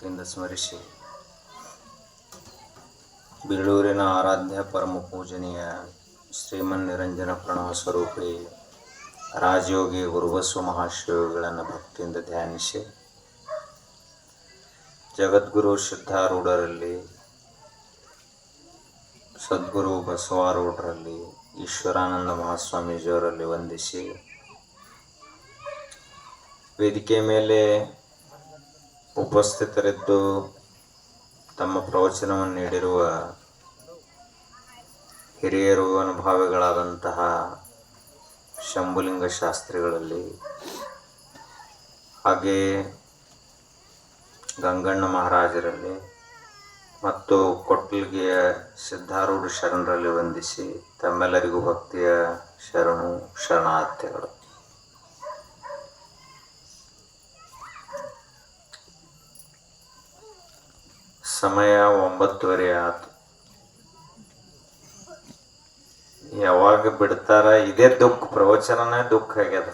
ಭಕ್ತಿಯಿಂದ ಸ್ಮರಿಸಿ ಬೀಳೂರಿನ ಆರಾಧ್ಯ ಪರಮ ಪೂಜನೀಯ ಶ್ರೀಮನ್ನಿರಂಜನ ಪ್ರಣವ ಸ್ವರೂಪಿ ರಾಜಯೋಗಿ ಗುರುಬಸವ ಮಹಾಶಿವಗಳನ್ನು ಭಕ್ತಿಯಿಂದ ಧ್ಯಾನಿಸಿ ಜಗದ್ಗುರು ಸಿದ್ಧಾರೂಢರಲ್ಲಿ, ಸದ್ಗುರು ಬಸವಾರೂಢರಲ್ಲಿ, ಈಶ್ವರಾನಂದ ಮಹಾಸ್ವಾಮೀಜಿಯವರಲ್ಲಿ ವಂದಿಸಿ ವೇದಿಕೆ ಮೇಲೆ ಉಪಸ್ಥಿತರಿದ್ದು ತಮ್ಮ ಪ್ರವಚನವನ್ನು ನೀಡಿರುವ ಹಿರಿಯರು ಅನುಭಾವಿಗಳಾದಂತಹ ಶಂಭುಲಿಂಗ ಶಾಸ್ತ್ರಿಗಳಲ್ಲಿ, ಹಾಗೆ ಗಂಗಣ್ಣ ಮಹಾರಾಜರಲ್ಲಿ ಮತ್ತು ಕೊಟ್ಲಿಗೆಯ ಸಿದ್ಧಾರೂಢ ಶರಣರಲ್ಲಿ ವಂದಿಸಿ ತಮ್ಮೆಲ್ಲರಿಗೂ ಭಕ್ತಿಯ ಶರಣಾರ್ಥಿಗಳು. ಸಮಯ 9:30 ಆಯ್ತು. ಯಾವಾಗ ಬಿಡ್ತಾರ ಇದೇ ದುಃಖ, ಪ್ರವಚನನೇ ದುಃಖ ಆಗ್ಯದ.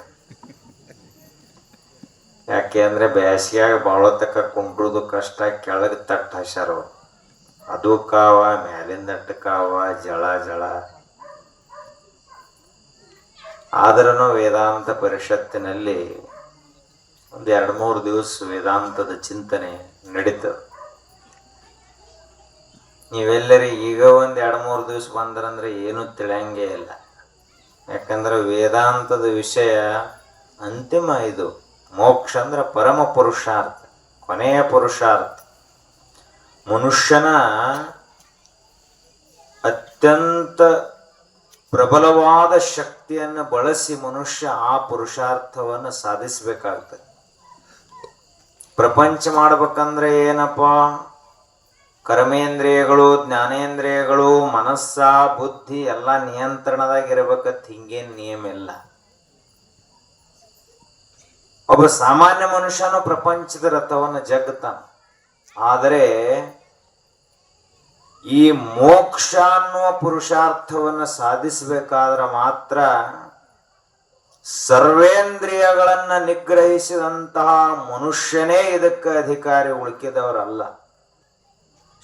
ಯಾಕೆ ಅಂದ್ರೆ ಬೇಸಿಗೆಯಾಗ ಬಾಳತಕ್ಕ ಕುಂಡ್ರುದು ಕಷ್ಟ, ಕೆಳಗೆ ತಟ್ಟ ಹಸ್ಯಾರ, ಅದು ಕಾವ ಮ್ಯಾಲಿಂದ ಕಾವ, ಜಳ ಆದ್ರೂ ವೇದಾಂತ ಪರಿಷತ್ತಿನಲ್ಲಿ ಒಂದು 2-3 ದಿವಸ ವೇದಾಂತದ ಚಿಂತನೆ ನಡೀತದೆ. ನೀವೆಲ್ಲರಿ ಈಗ ಒಂದು 2-3 ದಿವಸ ಬಂದ್ರಂದ್ರೆ ಏನು ತಿಳಿಯಂಗೇ ಇಲ್ಲ. ಯಾಕಂದ್ರೆ ವೇದಾಂತದ ವಿಷಯ ಅಂತಿಮ, ಇದು ಮೋಕ್ಷ ಅಂದ್ರೆ ಪರಮ ಪುರುಷಾರ್ಥ, ಕೊನೆಯ ಪುರುಷಾರ್ಥ. ಮನುಷ್ಯನ ಅತ್ಯಂತ ಪ್ರಬಲವಾದ ಶಕ್ತಿಯನ್ನು ಬಳಸಿ ಮನುಷ್ಯ ಆ ಪುರುಷಾರ್ಥವನ್ನು ಸಾಧಿಸಬೇಕಾಗ್ತದೆ. ಪ್ರಪಂಚ ಮಾಡ್ಬೇಕಂದ್ರೆ ಏನಪ್ಪ, ಕರ್ಮೇಂದ್ರಿಯಗಳು, ಜ್ಞಾನೇಂದ್ರಿಯಗಳು, ಮನಸ್ಸ, ಬುದ್ಧಿ ಎಲ್ಲ ನಿಯಂತ್ರಣದಾಗಿರ್ಬೇಕಂತ ಹಿಂಗೇನು ನಿಯಮ ಇಲ್ಲ. ಒಬ್ಬ ಸಾಮಾನ್ಯ ಮನುಷ್ಯನು ಪ್ರಪಂಚದ ರಥವನ್ನು ಜಗ್ತಾನ. ಆದರೆ ಈ ಮೋಕ್ಷ ಅನ್ನುವ ಪುರುಷಾರ್ಥವನ್ನು ಸಾಧಿಸಬೇಕಾದ್ರೆ ಮಾತ್ರ ಸರ್ವೇಂದ್ರಿಯಗಳನ್ನು ನಿಗ್ರಹಿಸಿದಂತಹ ಮನುಷ್ಯನೇ ಇದಕ್ಕೆ ಅಧಿಕಾರಿ, ಉಳಿಕಿದವರಲ್ಲ.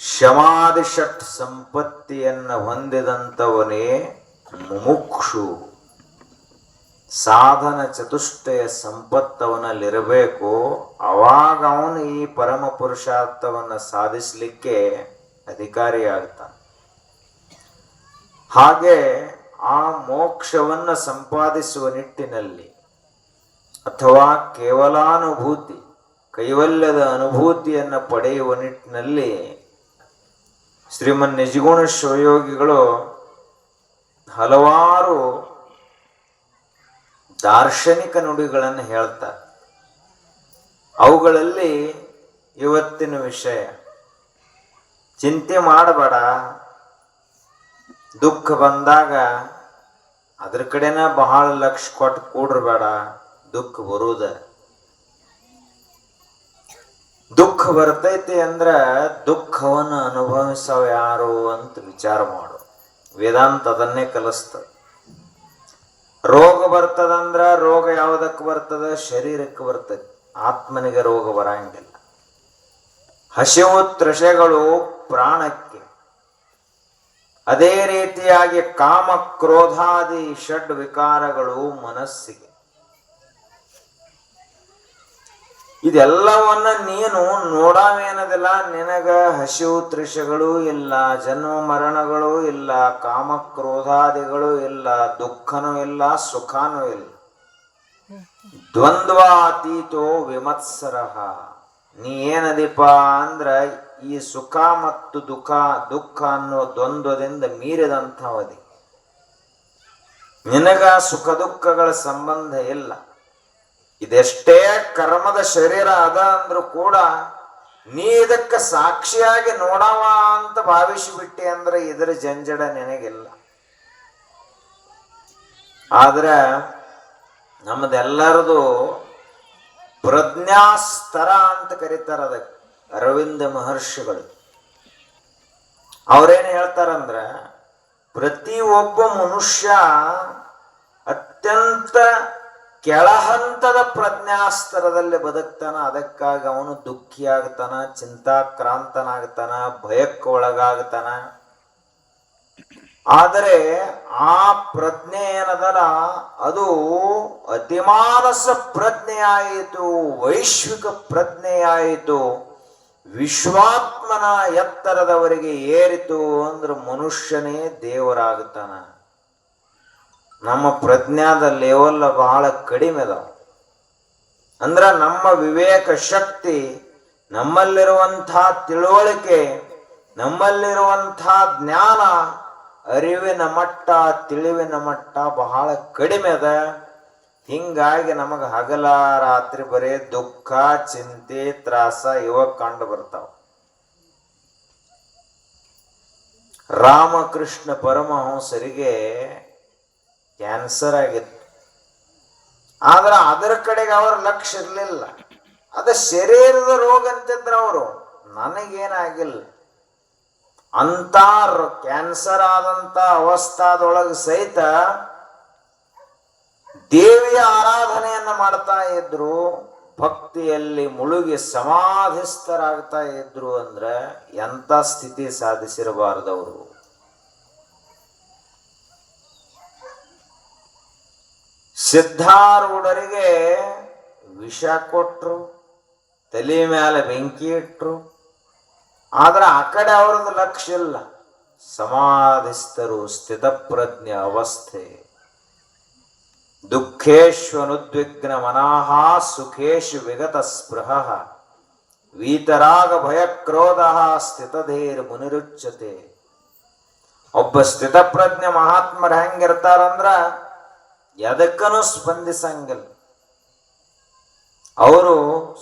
ಶಮಾದಿ ಷಟ್ ಸಂಪತ್ತಿಯನ್ನು ಹೊಂದಿದಂಥವನೇ ಮುಮುಕ್ಷು. ಸಾಧನ ಚತುಷ್ಟಯ ಸಂಪತ್ತವನಲ್ಲಿರಬೇಕು. ಅವಾಗ ಅವನು ಈ ಪರಮ ಪುರುಷಾರ್ಥವನ್ನು ಸಾಧಿಸಲಿಕ್ಕೆ ಅಧಿಕಾರಿಯಾಗ್ತಾನೆ. ಹಾಗೆ ಆ ಮೋಕ್ಷವನ್ನು ಸಂಪಾದಿಸುವ ನಿಟ್ಟಿನಲ್ಲಿ ಅಥವಾ ಕೇವಲಾನುಭೂತಿ, ಕೈವಲ್ಯದ ಅನುಭೂತಿಯನ್ನು ಪಡೆಯುವ ನಿಟ್ಟಿನಲ್ಲಿ ಶ್ರೀಮನ್ ನಿಜಗುಣ ಶಿವಯೋಗಿಗಳು ಹಲವಾರು ದಾರ್ಶನಿಕ ನುಡಿಗಳನ್ನು ಹೇಳ್ತಾರೆ. ಅವುಗಳಲ್ಲಿ ಇವತ್ತಿನ ವಿಷಯ, ಚಿಂತೆ ಮಾಡಬೇಡ, ದುಃಖ ಬಂದಾಗ ಅದ್ರ ಕಡೆನ ಬಹಳ ಲಕ್ಷ ಕೊಟ್ಟು ಕೂಡ್ರಬೇಡ, ದುಃಖ ಬರುವುದ. ದುಃಖ ಬರ್ತೈತಿ ಅಂದ್ರ ದುಃಖವನ್ನು ಅನುಭವಿಸವ ಯಾರು ಅಂತ ವಿಚಾರ ಮಾಡು. ವೇದಾಂತ ಅದನ್ನೇ ಕಲಿಸ್ತದೆ. ರೋಗ ಬರ್ತದಂದ್ರ ರೋಗ ಯಾವುದಕ್ಕೆ ಬರ್ತದ? ಶರೀರಕ್ಕೆ ಬರ್ತದೆ, ಆತ್ಮನಿಗೆ ರೋಗ ಬರಂಗಿಲ್ಲ. ಹಸಿವು ತೃಷೆಗಳು ಪ್ರಾಣಕ್ಕೆ, ಅದೇ ರೀತಿಯಾಗಿ ಕಾಮ ಕ್ರೋಧಾದಿ ಷಡ್ ವಿಕಾರಗಳು ಮನಸ್ಸಿಗೆ. ಇದೆಲ್ಲವನ್ನ ನೀನು ನೋಡಾವೇನದಿಲ್ಲ. ನಿನಗ ಹಸಿವು ತೃಷೆಗಳು ಇಲ್ಲ, ಜನ್ಮ ಮರಣಗಳು ಇಲ್ಲ, ಕಾಮ ಕ್ರೋಧಾದಿಗಳು ಇಲ್ಲ, ದುಃಖನೂ ಇಲ್ಲ, ಸುಖನೂ ಇಲ್ಲ. ದ್ವಂದ್ವಾತೀತೋ ವಿಮತ್ಸರಃ. ನೀ ಏನದೀಪ ಅಂದ್ರ ಈ ಸುಖ ಮತ್ತು ದುಃಖ ಅನ್ನೋ ದ್ವಂದ್ವದಿಂದ ಮೀರಿದಂಥವದಿ. ನಿನಗ ಸುಖ ದುಃಖಗಳ ಸಂಬಂಧ ಇಲ್ಲ. ಇದೆಷ್ಟೇ ಕರ್ಮದ ಶರೀರ ಅದ ಅಂದ್ರೂ ಕೂಡ ನೀ ಇದಕ್ಕೆ ಸಾಕ್ಷಿಯಾಗಿ ನೋಡವ ಅಂತ ಭಾವಿಸಿಬಿಟ್ಟೆ ಅಂದ್ರೆ ಇದರ ಜಂಜಡ ನಿನಗಿಲ್ಲ. ಆದ್ರೆ ನಮ್ಮದೆಲ್ಲರದು ಪ್ರಜ್ಞಾಸ್ತರ ಅಂತ ಕರೀತಾರೆ ಅದಕ್ಕೆ ಅರವಿಂದ ಮಹರ್ಷಿಗಳು. ಅವ್ರೇನು ಹೇಳ್ತಾರಂದ್ರ, ಪ್ರತಿ ಒಬ್ಬ ಮನುಷ್ಯ ಅತ್ಯಂತ ಕೆಳಹಂತದ ಪ್ರಜ್ಞಾಸ್ತರದಲ್ಲಿ ಬದುಕ್ತಾನ. ಅದಕ್ಕಾಗಿ ಅವನು ದುಃಖಿಯಾಗ್ತಾನ, ಚಿಂತಾಕ್ರಾಂತನಾಗ್ತಾನ, ಭಯಕ್ಕೆ ಒಳಗಾಗ್ತಾನ. ಆದರೆ ಆ ಪ್ರಜ್ಞೆ ಏನದಲ್ಲ ಅದು ಅತಿಮಾನಸ ಪ್ರಜ್ಞೆಯಾಯಿತು, ವೈಶ್ವಿಕ ಪ್ರಜ್ಞೆಯಾಯಿತು, ವಿಶ್ವಾತ್ಮನ ಎತ್ತರದವರೆಗೆ ಏರಿತು ಅಂದ್ರೆ ಮನುಷ್ಯನೇ ದೇವರಾಗುತ್ತಾನ. ನಮ್ಮ ಪ್ರಜ್ಞಾದ ಲೆವೆಲ್ ಬಹಳ ಕಡಿಮೆ ಅದಾವ. ಅಂದ್ರ ನಮ್ಮ ವಿವೇಕ ಶಕ್ತಿ, ನಮ್ಮಲ್ಲಿರುವಂತಹ ತಿಳುವಳಿಕೆ, ನಮ್ಮಲ್ಲಿರುವಂತಹ ಜ್ಞಾನ, ಅರಿವಿನ ಮಟ್ಟ, ತಿಳಿವಿನ ಮಟ್ಟ ಬಹಳ ಕಡಿಮೆ ಅದ. ಹಿಂಗಾಗಿ ನಮಗ ಹಗಲ ರಾತ್ರಿ ಬರೇ ದುಃಖ, ಚಿಂತೆ, ತ್ರಾಸ ಇವ ಕಂಡು ಬರ್ತಾವ. ರಾಮಕೃಷ್ಣ ಪರಮಹಂಸರಿಗೆ ಕ್ಯಾನ್ಸರ್ ಆಗಿತ್ತು. ಆದ್ರೆ ಅದರ ಕಡೆಗೆ ಅವರ ಲಕ್ಷ್ಯ ಇರಲಿಲ್ಲ. ಅದ ಶರೀರದ ರೋಗ ಅಂತಿದ್ರು ಅವರು. ನನಗೇನಾಗಿಲ್ಲ ಅಂತ ಕ್ಯಾನ್ಸರ್ ಆದಂತ ಅವಸ್ಥಾದೊಳಗೆ ಸಹಿತ ದೇವಿಯ ಆರಾಧನೆಯನ್ನ ಮಾಡ್ತಾ ಇದ್ರು, ಭಕ್ತಿಯಲ್ಲಿ ಮುಳುಗಿ ಸಮಾಧಿಸ್ಥರಾಗ್ತಾ ಇದ್ರು. ಅಂದ್ರೆ ಎಂತ ಸ್ಥಿತಿ ಸಾಧಿಸಿರಬಾರದವರು. ಸಿದ್ಧಾರೂಢರಿಗೆ ವಿಷ ಕೊಟ್ರು, ತಲೆ ಮೇಲೆ ಬೆಂಕಿ ಇಟ್ರು. ಆದ್ರೆ ಆ ಕಡೆ ಅವ್ರದ್ದು ಲಕ್ಷ್ಯ ಇಲ್ಲ. ಸಮಾಧಿಸ್ಥರು, ಸ್ಥಿತಪ್ರಜ್ಞ ಅವಸ್ಥೆ. ದುಃಖೇಶ್ವನುದ್ವಿಗ್ನ ಮನಃ ಸುಖೇಶು ವಿಗತ ಸ್ಪೃಹ ವೀತರಾಗ ಭಯಕ್ರೋಧ ಸ್ಥಿತಧೇರ್ ಮುನಿರುಚ್ಯತೆ. ಒಬ್ಬ ಸ್ಥಿತಪ್ರಜ್ಞ ಮಹಾತ್ಮರು ಹೆಂಗಿರ್ತಾರಂದ್ರ ಎದಕ್ಕನೂ ಸ್ಪಂದಿಸಂಗಿಲ್ಲ. ಅವರು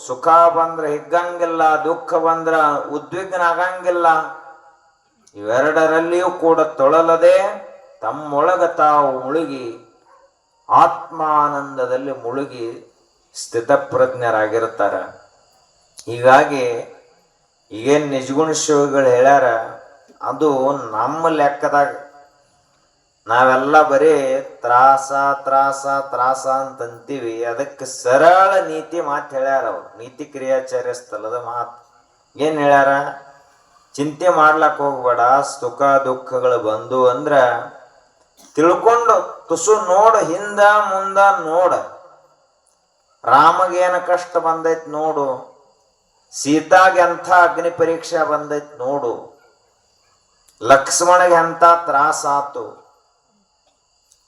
ಸುಖ ಬಂದ್ರೆ ಹಿಗ್ಗಂಗಿಲ್ಲ, ದುಃಖ ಬಂದ್ರ ಉದ್ವಿಗ್ನ ಆಗಂಗಿಲ್ಲ. ಇವೆರಡರಲ್ಲಿಯೂ ಕೂಡ ತೊಳಲದೆ ತಮ್ಮೊಳಗ ತಾವು ಮುಳುಗಿ ಆತ್ಮಾನಂದದಲ್ಲಿ ಮುಳುಗಿ ಸ್ಥಿತಪ್ರಜ್ಞರಾಗಿರ್ತಾರ. ಹೀಗಾಗಿ ಈಗೇನ್ ನಿಜಗುಣ ಶಿವಗಳು ಹೇಳ್ಯಾರ ಅದು ನಮ್ಮ ಲೆಕ್ಕದಾಗ ನಾವೆಲ್ಲ ಬರೀ ತ್ರಾಸ ತ್ರಾಸ ತ್ರಾಸ ಅಂತಂತೀವಿ. ಅದಕ್ಕೆ ಸರಳ ನೀತಿ ಮಾತು ಹೇಳ್ಯಾರ ಅವ್ರು. ನೀತಿ ಕ್ರಿಯಾಚಾರ್ಯ ಸ್ಥಳದ ಮಾತು ಏನ್ ಹೇಳ್ಯಾರ? ಚಿಂತೆ ಮಾಡ್ಲಕ್ ಹೋಗ್ಬೇಡ, ಸುಖ ದುಃಖಗಳು ಬಂದು ಅಂದ್ರ ತಿಳ್ಕೊಂಡು ತುಸು ನೋಡ, ಹಿಂದ ಮುಂದ ನೋಡ. ರಾಮಗೇನ ಕಷ್ಟ ಬಂದೈತ್ ನೋಡು, ಸೀತಾಗೆ ಎಂಥ ಅಗ್ನಿ ಪರೀಕ್ಷೆ ಬಂದೈತ್ ನೋಡು, ಲಕ್ಷ್ಮಣಗೆ ಎಂಥ ತ್ರಾಸ ಆತು.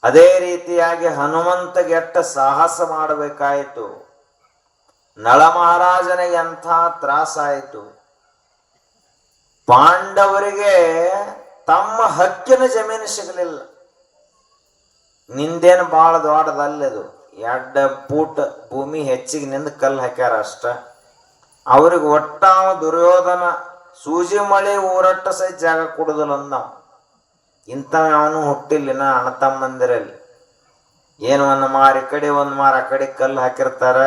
ಅದೇ ರೀತಿಯಾಗಿ ಹನುಮಂತಗೆ ಎಟ್ಟ ಸಾಹಸ ಮಾಡಬೇಕಾಯಿತು, ನಳ ಮಹಾರಾಜನಿಗೆ ಎಂಥ ತ್ರಾಸ ಆಯಿತು. ಪಾಂಡವರಿಗೆ ತಮ್ಮ ಹಕ್ಕಿನ ಜಮೀನು ಸಿಗಲಿಲ್ಲ. ನಿಂದೇನು ಬಹಳ ದೊಡ್ಡದಲ್ಲದು, 2 ಫೂಟ್ ಭೂಮಿ ಹೆಚ್ಚಿಗೆ ನಿಂದ ಕಲ್ಲು ಹಾಕ್ಯಾರ ಅಷ್ಟ. ಅವ್ರಿಗೆ ಒಟ್ಟ ದುರ್ಯೋಧನ ಸೂಜಿ ಮಳೆ ಊರಟ್ಟ ಸಹಿತ ಜಾಗ ಕೊಡುದಿಲ್ಲ ಅಂದ. ಇಂಥ ಅವನು ಹುಟ್ಟಿಲ್ಲಿನ ಅಣ್ಣ ತಮ್ಮಂದಿರಲ್ಲಿ ಏನು ಒಂದು ಮಾರು ಈ ಕಡೆ ಒಂದು ಮಾರು ಆ ಕಡೆ ಕಲ್ಲು ಹಾಕಿರ್ತಾರ,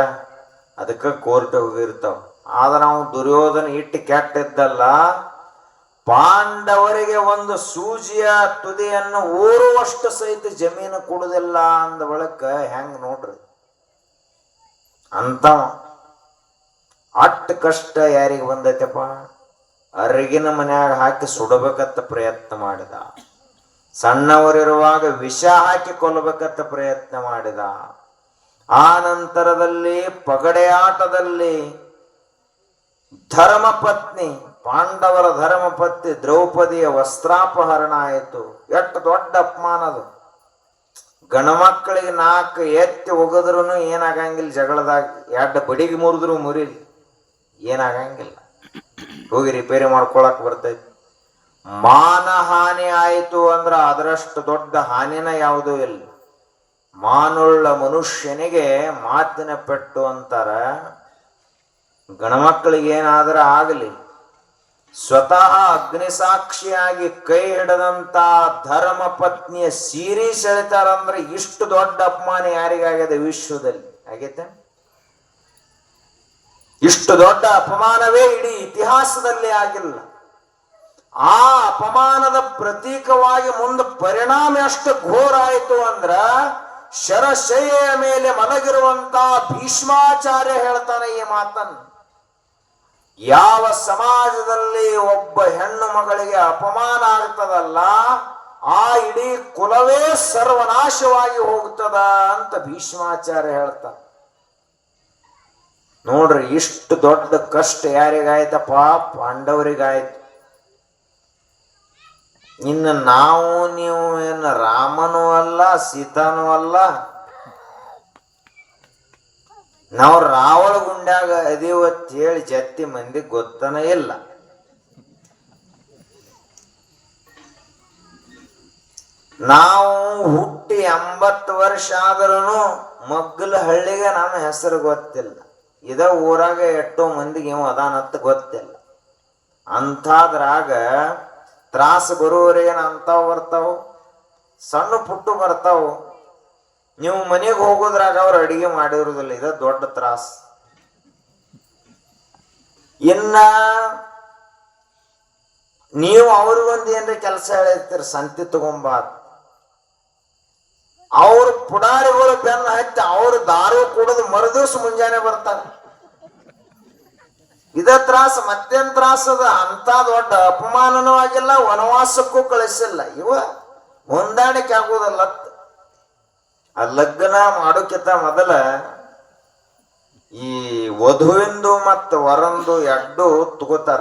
ಅದಕ್ಕೆ ಕೋರ್ಟ್ ಹೋಗಿರ್ತಾವ. ಆದ್ರೆ ನಾವು ದುರ್ಯೋಧನ ಇಟ್ಟು ಕೆಟ್ಟಿದ್ದಲ್ಲ, ಪಾಂಡವರಿಗೆ ಒಂದು ಸೂಜಿಯ ತುದಿಯನ್ನು ಊರುವಷ್ಟು ಸಹಿತ ಜಮೀನು ಕೊಡುದಿಲ್ಲ ಅಂದ ಬಳಿಕ ಹೆಂಗ್ ನೋಡ್ರಿ. ಅಂತ ಅಟ್ಟ ಕಷ್ಟ ಯಾರಿಗೆ ಬಂದೈತಪ್ಪ? ಅರಗಿನ ಮನ್ಯಾಗ ಹಾಕಿ ಸುಡಬೇಕತ್ತ ಪ್ರಯತ್ನ ಮಾಡಿದ. ಸಣ್ಣವರಿರುವಾಗ ವಿಷ ಹಾಕಿ ಕೊಲ್ಲಬೇಕತ್ತ ಪ್ರಯತ್ನ ಮಾಡಿದ. ಆ ನಂತರದಲ್ಲಿ ಪಗಡೆ ಆಟದಲ್ಲಿ ಧರ್ಮಪತ್ನಿ, ಪಾಂಡವರ ಧರ್ಮಪತ್ನಿ ದ್ರೌಪದಿಯ ವಸ್ತ್ರಾಪಹರಣ ಆಯಿತು. ಎಷ್ಟು ದೊಡ್ಡ ಅಪಮಾನದು. ಗಣಮಕ್ಕಳಿಗೆ 4 ಎತ್ತಿ ಒಗದ್ರೂ ಏನಾಗಂಗಿಲ್ಲ, ಜಗಳದಾಗ 2 ಬಡಿಗೆ ಮುರಿದ್ರು ಮುರಿಲಿ ಏನಾಗಂಗಿಲ್ಲ, ಹೋಗಿ ರಿಪೇರಿ ಮಾಡ್ಕೊಳಕ್ ಬರ್ತೈತಿ. ಮಾನಹಾನಿ ಆಯಿತು ಅಂದ್ರ ಅದರಷ್ಟು ದೊಡ್ಡ ಹಾನಿನ ಯಾವುದೂ ಇಲ್ಲ. ಮಾನುಳ್ಳ ಮನುಷ್ಯನಿಗೆ ಮಾತಿನ ಪೆಟ್ಟು ಅಂತಾರ. ಗಣಮಕ್ಕಳಿಗೆ ಏನಾದ್ರ ಆಗಲಿ, ಸ್ವತಃ ಅಗ್ನಿಸಾಕ್ಷಿಯಾಗಿ ಕೈ ಹಿಡದಂತ ಧರ್ಮ ಪತ್ನಿಯ ಸೀರೆ ಸೆಳಿತಾರಂದ್ರೆ ಇಷ್ಟು ದೊಡ್ಡ ಅಪಮಾನ ಯಾರಿಗಾಗಿದೆ ವಿಶ್ವದಲ್ಲಿ? ಆಗೈತೆ? ಇಷ್ಟು ದೊಡ್ಡ ಅಪಮಾನವೇ ಇಡೀ ಇತಿಹಾಸದಲ್ಲಿ ಆಗಿಲ್ಲ. ಆ ಅಪಮಾನದ ಪ್ರತೀಕವಾಗಿ ಮುಂದೆ ಪರಿಣಾಮ ಎಷ್ಟು ಘೋರ ಆಯಿತು ಅಂದ್ರ ಶರಶಯ್ಯೆಯ ಮೇಲೆ ಮಲಗಿರುವಂತ ಭೀಷ್ಮಾಚಾರ್ಯ ಹೇಳ್ತಾನೆ ಈ ಮಾತನ್ನು. ಯಾವ ಸಮಾಜದಲ್ಲಿ ಒಬ್ಬ ಹೆಣ್ಣು ಮಗಳಿಗೆ ಅಪಮಾನ ಆಗ್ತದಲ್ಲ, ಆ ಇಡೀ ಕುಲವೇ ಸರ್ವನಾಶವಾಗಿ ಹೋಗ್ತದ ಅಂತ ಭೀಷ್ಮಾಚಾರ್ಯ ಹೇಳ್ತಾನೆ. ನೋಡ್ರಿ, ಇಷ್ಟು ದೊಡ್ಡ ಕಷ್ಟ ಯಾರಿಗಾಯ್ತಪ್ಪ? ಪಾಂಡವರಿಗಾಯ್ತು. ಇನ್ನು ನಾವು ನೀವು ಏನು ರಾಮನೂ ಅಲ್ಲ, ಸೀತಾನೂ ಅಲ್ಲ, ನಾವು ರಾವಳ ಗುಂಡ್ಯಾಗ ಅದೀವತ್ ಹೇಳಿ ಜತ್ತಿ ಮಂದಿ ಗೊತ್ತನೇ ಇಲ್ಲ. ನಾವು ಹುಟ್ಟಿ 80 ವರ್ಷ ಆದ್ರೂ ಮಗ್ಗಲ ಹಳ್ಳಿಗೆ ನಮ್ಮ ಹೆಸರು ಗೊತ್ತಿಲ್ಲ. ಇದ ಊರಾಗ ಎಷ್ಟೋ ಮಂದಿಗೆ ಇವ ಅದಾನತ್ತ ಗೊತ್ತಿಲ್ಲ. ಅಂಥದ್ರಾಗ ತ್ರಾಸ ಬರುವರೇನು ಅಂತಾವ್ ಬರ್ತಾವ, ಸಣ್ಣ ಪುಟ್ಟು ಬರ್ತಾವ. ನೀವು ಮನೆಗೆ ಹೋಗೋದ್ರಾಗ ಅವ್ರು ಅಡಿಗೆ ಮಾಡಿರೋದಿಲ್ಲ, ಇದ ದೊಡ್ಡ ತ್ರಾಸ. ಇನ್ನ ನೀವು ಅವ್ರಿಗೊಂದು ಏನ್ರಿ ಕೆಲಸ ಹೇಳಿರ್ತೀರಿ, ಸಂತಿ ತಗೊಂಬಾರ, ಅವ್ರ ಪುಡಾರಿಗಳು ಬೆನ್ನ ಹತ್ತಿ ಅವ್ರು ದಾರು ಕುಡಿದು ಮರುದಿವ್ಸ ಮುಂಜಾನೆ ಬರ್ತಾರೆ. ಇದ ತ್ರಾಸ, ಮತ್ತೇನ್ ತ್ರಾಸದ? ಅಂತ ದೊಡ್ಡ ಅಪಮಾನನೂ ಆಗಿಲ್ಲ, ವನವಾಸಕ್ಕೂ ಕಳಿಸಿಲ್ಲ. ಇವ ಹೊಂದಾಣಿಕೆ ಆಗುವುದಲ್ಲ. ಆ ಲಗ್ನ ಮಾಡೋಕ್ಕಿಂತ ಮೊದಲ ಈ ವಧುವಿಂದು ಮತ್ತು ವರಂದು ಎರಡು ತಗೋತಾರ.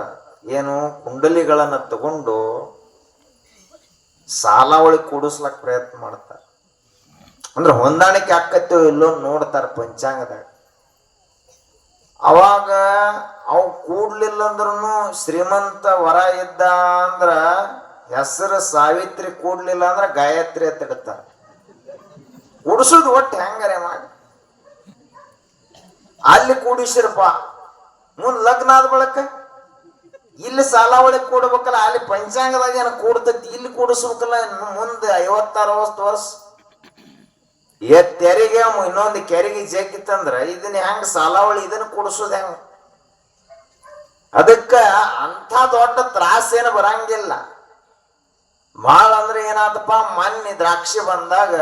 ಏನು, ಕುಂಡಲಿಗಳನ್ನ ತಗೊಂಡು ಸಾಲಾವಳಿ ಕೂಡಿಸ್ಲಕ್ ಪ್ರಯತ್ನ ಮಾಡ್ತಾರ. ಅಂದ್ರೆ ಹೊಂದಾಣಿಕೆ ಆಕತ್ತೋ ಇಲ್ಲೋ ನೋಡ್ತಾರ ಪಂಚಾಂಗದಾಗ. ಅವಾಗ ಅವು ಕೂಡ್ಲಿಲ್ಲ ಅಂದ್ರೂ ಶ್ರೀಮಂತ ವರ ಇದ್ದ ಅಂದ್ರ ಹೆಸರು ಸಾವಿತ್ರಿ, ಕೂಡ್ಲಿಲ್ಲ ಅಂದ್ರ ಗಾಯತ್ರಿ ಅಂತ ಇಡ್ತಾರ. ಕೂಡಿಸೋದು ಒಟ್ಟು ಹೆಂಗಾರೆ ಮಾಡಿ ಅಲ್ಲಿ ಕೂಡಿಸಿರಪ್ಪ, ಮುಂದ್ ಲಗ್ನ ಆದ ಬಳಕ ಇಲ್ಲಿ ಸಾಲಾವಳಿ ಕೂಡ್ಬೇಕಲ್ಲ, ಅಲ್ಲಿ ಪಂಚಾಂಗದಾಗ ಏನ ಕೂಡ್ತೈತಿ, ಇಲ್ಲಿ ಕೂಡಿಸ್ಬೇಕಲ್ಲ. ಮುಂದೆ 50-60 ವರ್ಷ ತೆರಿಗೆ ಇನ್ನೊಂದು ಕೆರೆಗೆ ಜಗ್ಗಿತ್ತಂದ್ರ ಇದನ್ನ ಹೆಂಗ ಸಾಲಾವಳಿ ಇದನ್ನ ಕೂಡಿಸೋದು ಹೆಂಗ? ಅದಕ್ಕ ಅಂಥ ದೊಡ್ಡ ತ್ರಾಸ ಏನು ಬರಂಗಿಲ್ಲ. ಭಾಳ ಅಂದ್ರೆ ಏನಾದಪ್ಪ, ಮೊನ್ನೆ ದ್ರಾಕ್ಷಿ ಬಂದಾಗ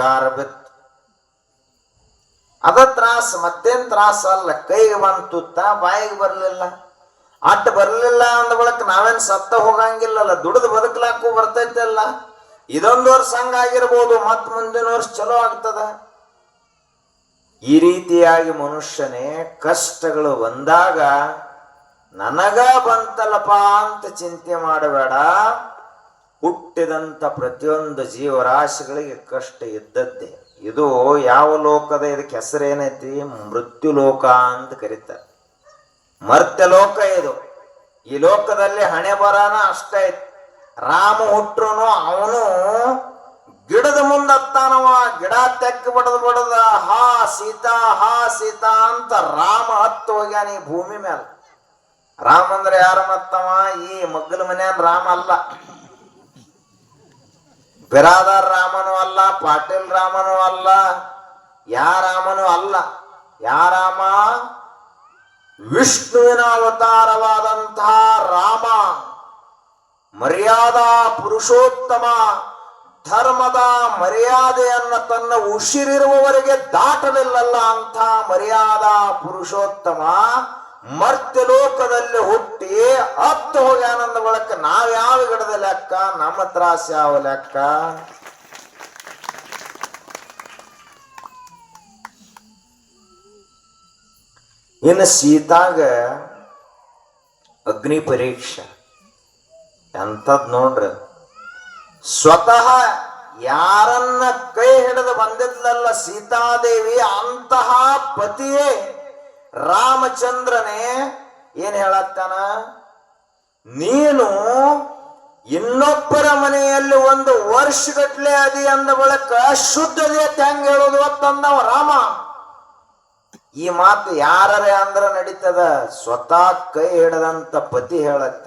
ಗಾರ ಬಿತ್ತು, ಅದ ತ್ರಾಸ, ಮತ್ತೇನ್ ತ್ರಾಸ ಅಲ್ಲ. ಕೈಗೆ ಬಂತುತ್ತ, ಬಾಯಿಗೆ ಬರ್ಲಿಲ್ಲ. ಅಟ್ ಬರ್ಲಿಲ್ಲ ಅಂದ ಬಳಕ ನಾವೇನ್ ಸತ್ತ ಹೋಗಂಗಿಲ್ಲಲ್ಲ, ದುಡಿದು ಬದುಕಲಾಕು ಬರ್ತೈತಲ್ಲ. ಇದೊಂದು ವರ್ಷ ಹಂಗಾಗಿರ್ಬೋದು, ಮತ್ ಮುಂದಿನ ವರ್ಷ ಚಲೋ ಆಗ್ತದ. ಈ ರೀತಿಯಾಗಿ ಮನುಷ್ಯನೇ ಕಷ್ಟಗಳು ಬಂದಾಗ ನನಗ ಬಂತಲ್ಲಪ್ಪ ಅಂತ ಚಿಂತೆ ಮಾಡಬೇಡ. ಹುಟ್ಟಿದಂತ ಪ್ರತಿಯೊಂದು ಜೀವರಾಶಿಗಳಿಗೆ ಕಷ್ಟ ಇದ್ದದ್ದೇ. ಇದು ಯಾವ ಲೋಕದ, ಇದಕ್ಕೆ ಹೆಸರೇನೈತಿ? ಮೃತ್ಯು ಲೋಕ ಅಂತ ಕರೀತಾರೆ. ಮರ್ತ್ಯ ಲೋಕ ಇದು. ಈ ಲೋಕದಲ್ಲಿ ಹಣೆ ಬರಾನ ಅಷ್ಟೇ ಐತಿ. ರಾಮ ಹುಟ್ರುನು ಅವನು ಗಿಡದ ಮುಂದತ್ತಾನವ, ಗಿಡ ತೆಕ್ಕ ಬಡದ ಹಾ ಸೀತಾ ಹಾ ಸೀತಾ ಅಂತ ರಾಮ ಹತ್ತು ಹೋಗ್ಯಾನ ಈ ಭೂಮಿ ಮೇಲೆ. ರಾಮ ಅಂದ್ರೆ ಯಾರ ಮತ್ತವ? ಈ ಮಗ್ಗಲ ಮನೆಯನ್ ರಾಮ ಅಲ್ಲ, ಬಿರಾದಾರ್ ರಾಮನು ಅಲ್ಲ, ಪಾಟೀಲ್ ರಾಮನು ಅಲ್ಲ, ಯಾ ರಾಮನು ಅಲ್ಲ. ಯಾ ರಾಮ? ವಿಷ್ಣುವಿನ ಅವತಾರವಾದಂತಹ ರಾಮ, ಮರ್ಯಾದಾ ಪುರುಷೋತ್ತಮ, ಧರ್ಮದ ಮರ್ಯಾದೆಯನ್ನ ತನ್ನ ಉಸಿರಿರುವವರೆಗೆ ದಾಟಲಿಲ್ಲಲ್ಲ ಅಂತ ಮರ್ಯಾದಾ ಪುರುಷೋತ್ತಮ ಮರ್ತ್ಯ ಲೋಕದಲ್ಲಿ ಹುಟ್ಟಿ ಹತ್ತು ಹೋಗಿ ಆನಂದ ಬಳಕ ನಾವ್ಯಾವ ಗಿಡದ ಲೆಕ್ಕ? ನಮ್ಮ ತ್ರಾಸ ಯಾವ ಲೆಕ್ಕ? ಇನ್ನು ಸೀತಾಗ ಅಗ್ನಿ ಪರೀಕ್ಷೆ ಎಂಥದ್ ನೋಡ್ರಿ. ಸ್ವತಃ ಯಾರನ್ನ ಕೈ ಹಿಡಿದು ಬಂದಿದ್ಲಲ್ಲ ಸೀತಾದೇವಿ, ಅಂತಹ ಪತಿಯೇ ರಾಮಚಂದ್ರನೇ ಏನ್ ಹೇಳತ್ತಾನ? ನೀನು ಇನ್ನೊಬ್ಬರ ಮನೆಯಲ್ಲಿ ಒಂದು ವರ್ಷಗಟ್ಲೆ ಅದಿ ಅಂದ ಬಳಿಕ ಶುದ್ಧತೆ ಹೆಂಗ್ ಹೇಳೋದು ಅಂತಂದವ ರಾಮ. ಈ ಮಾತು ಯಾರೇ ಅಂದ್ರ ನಡೀತದ, ಸ್ವತಃ ಕೈ ಹಿಡದಂತ ಪತಿ ಹೇಳತ್ತ.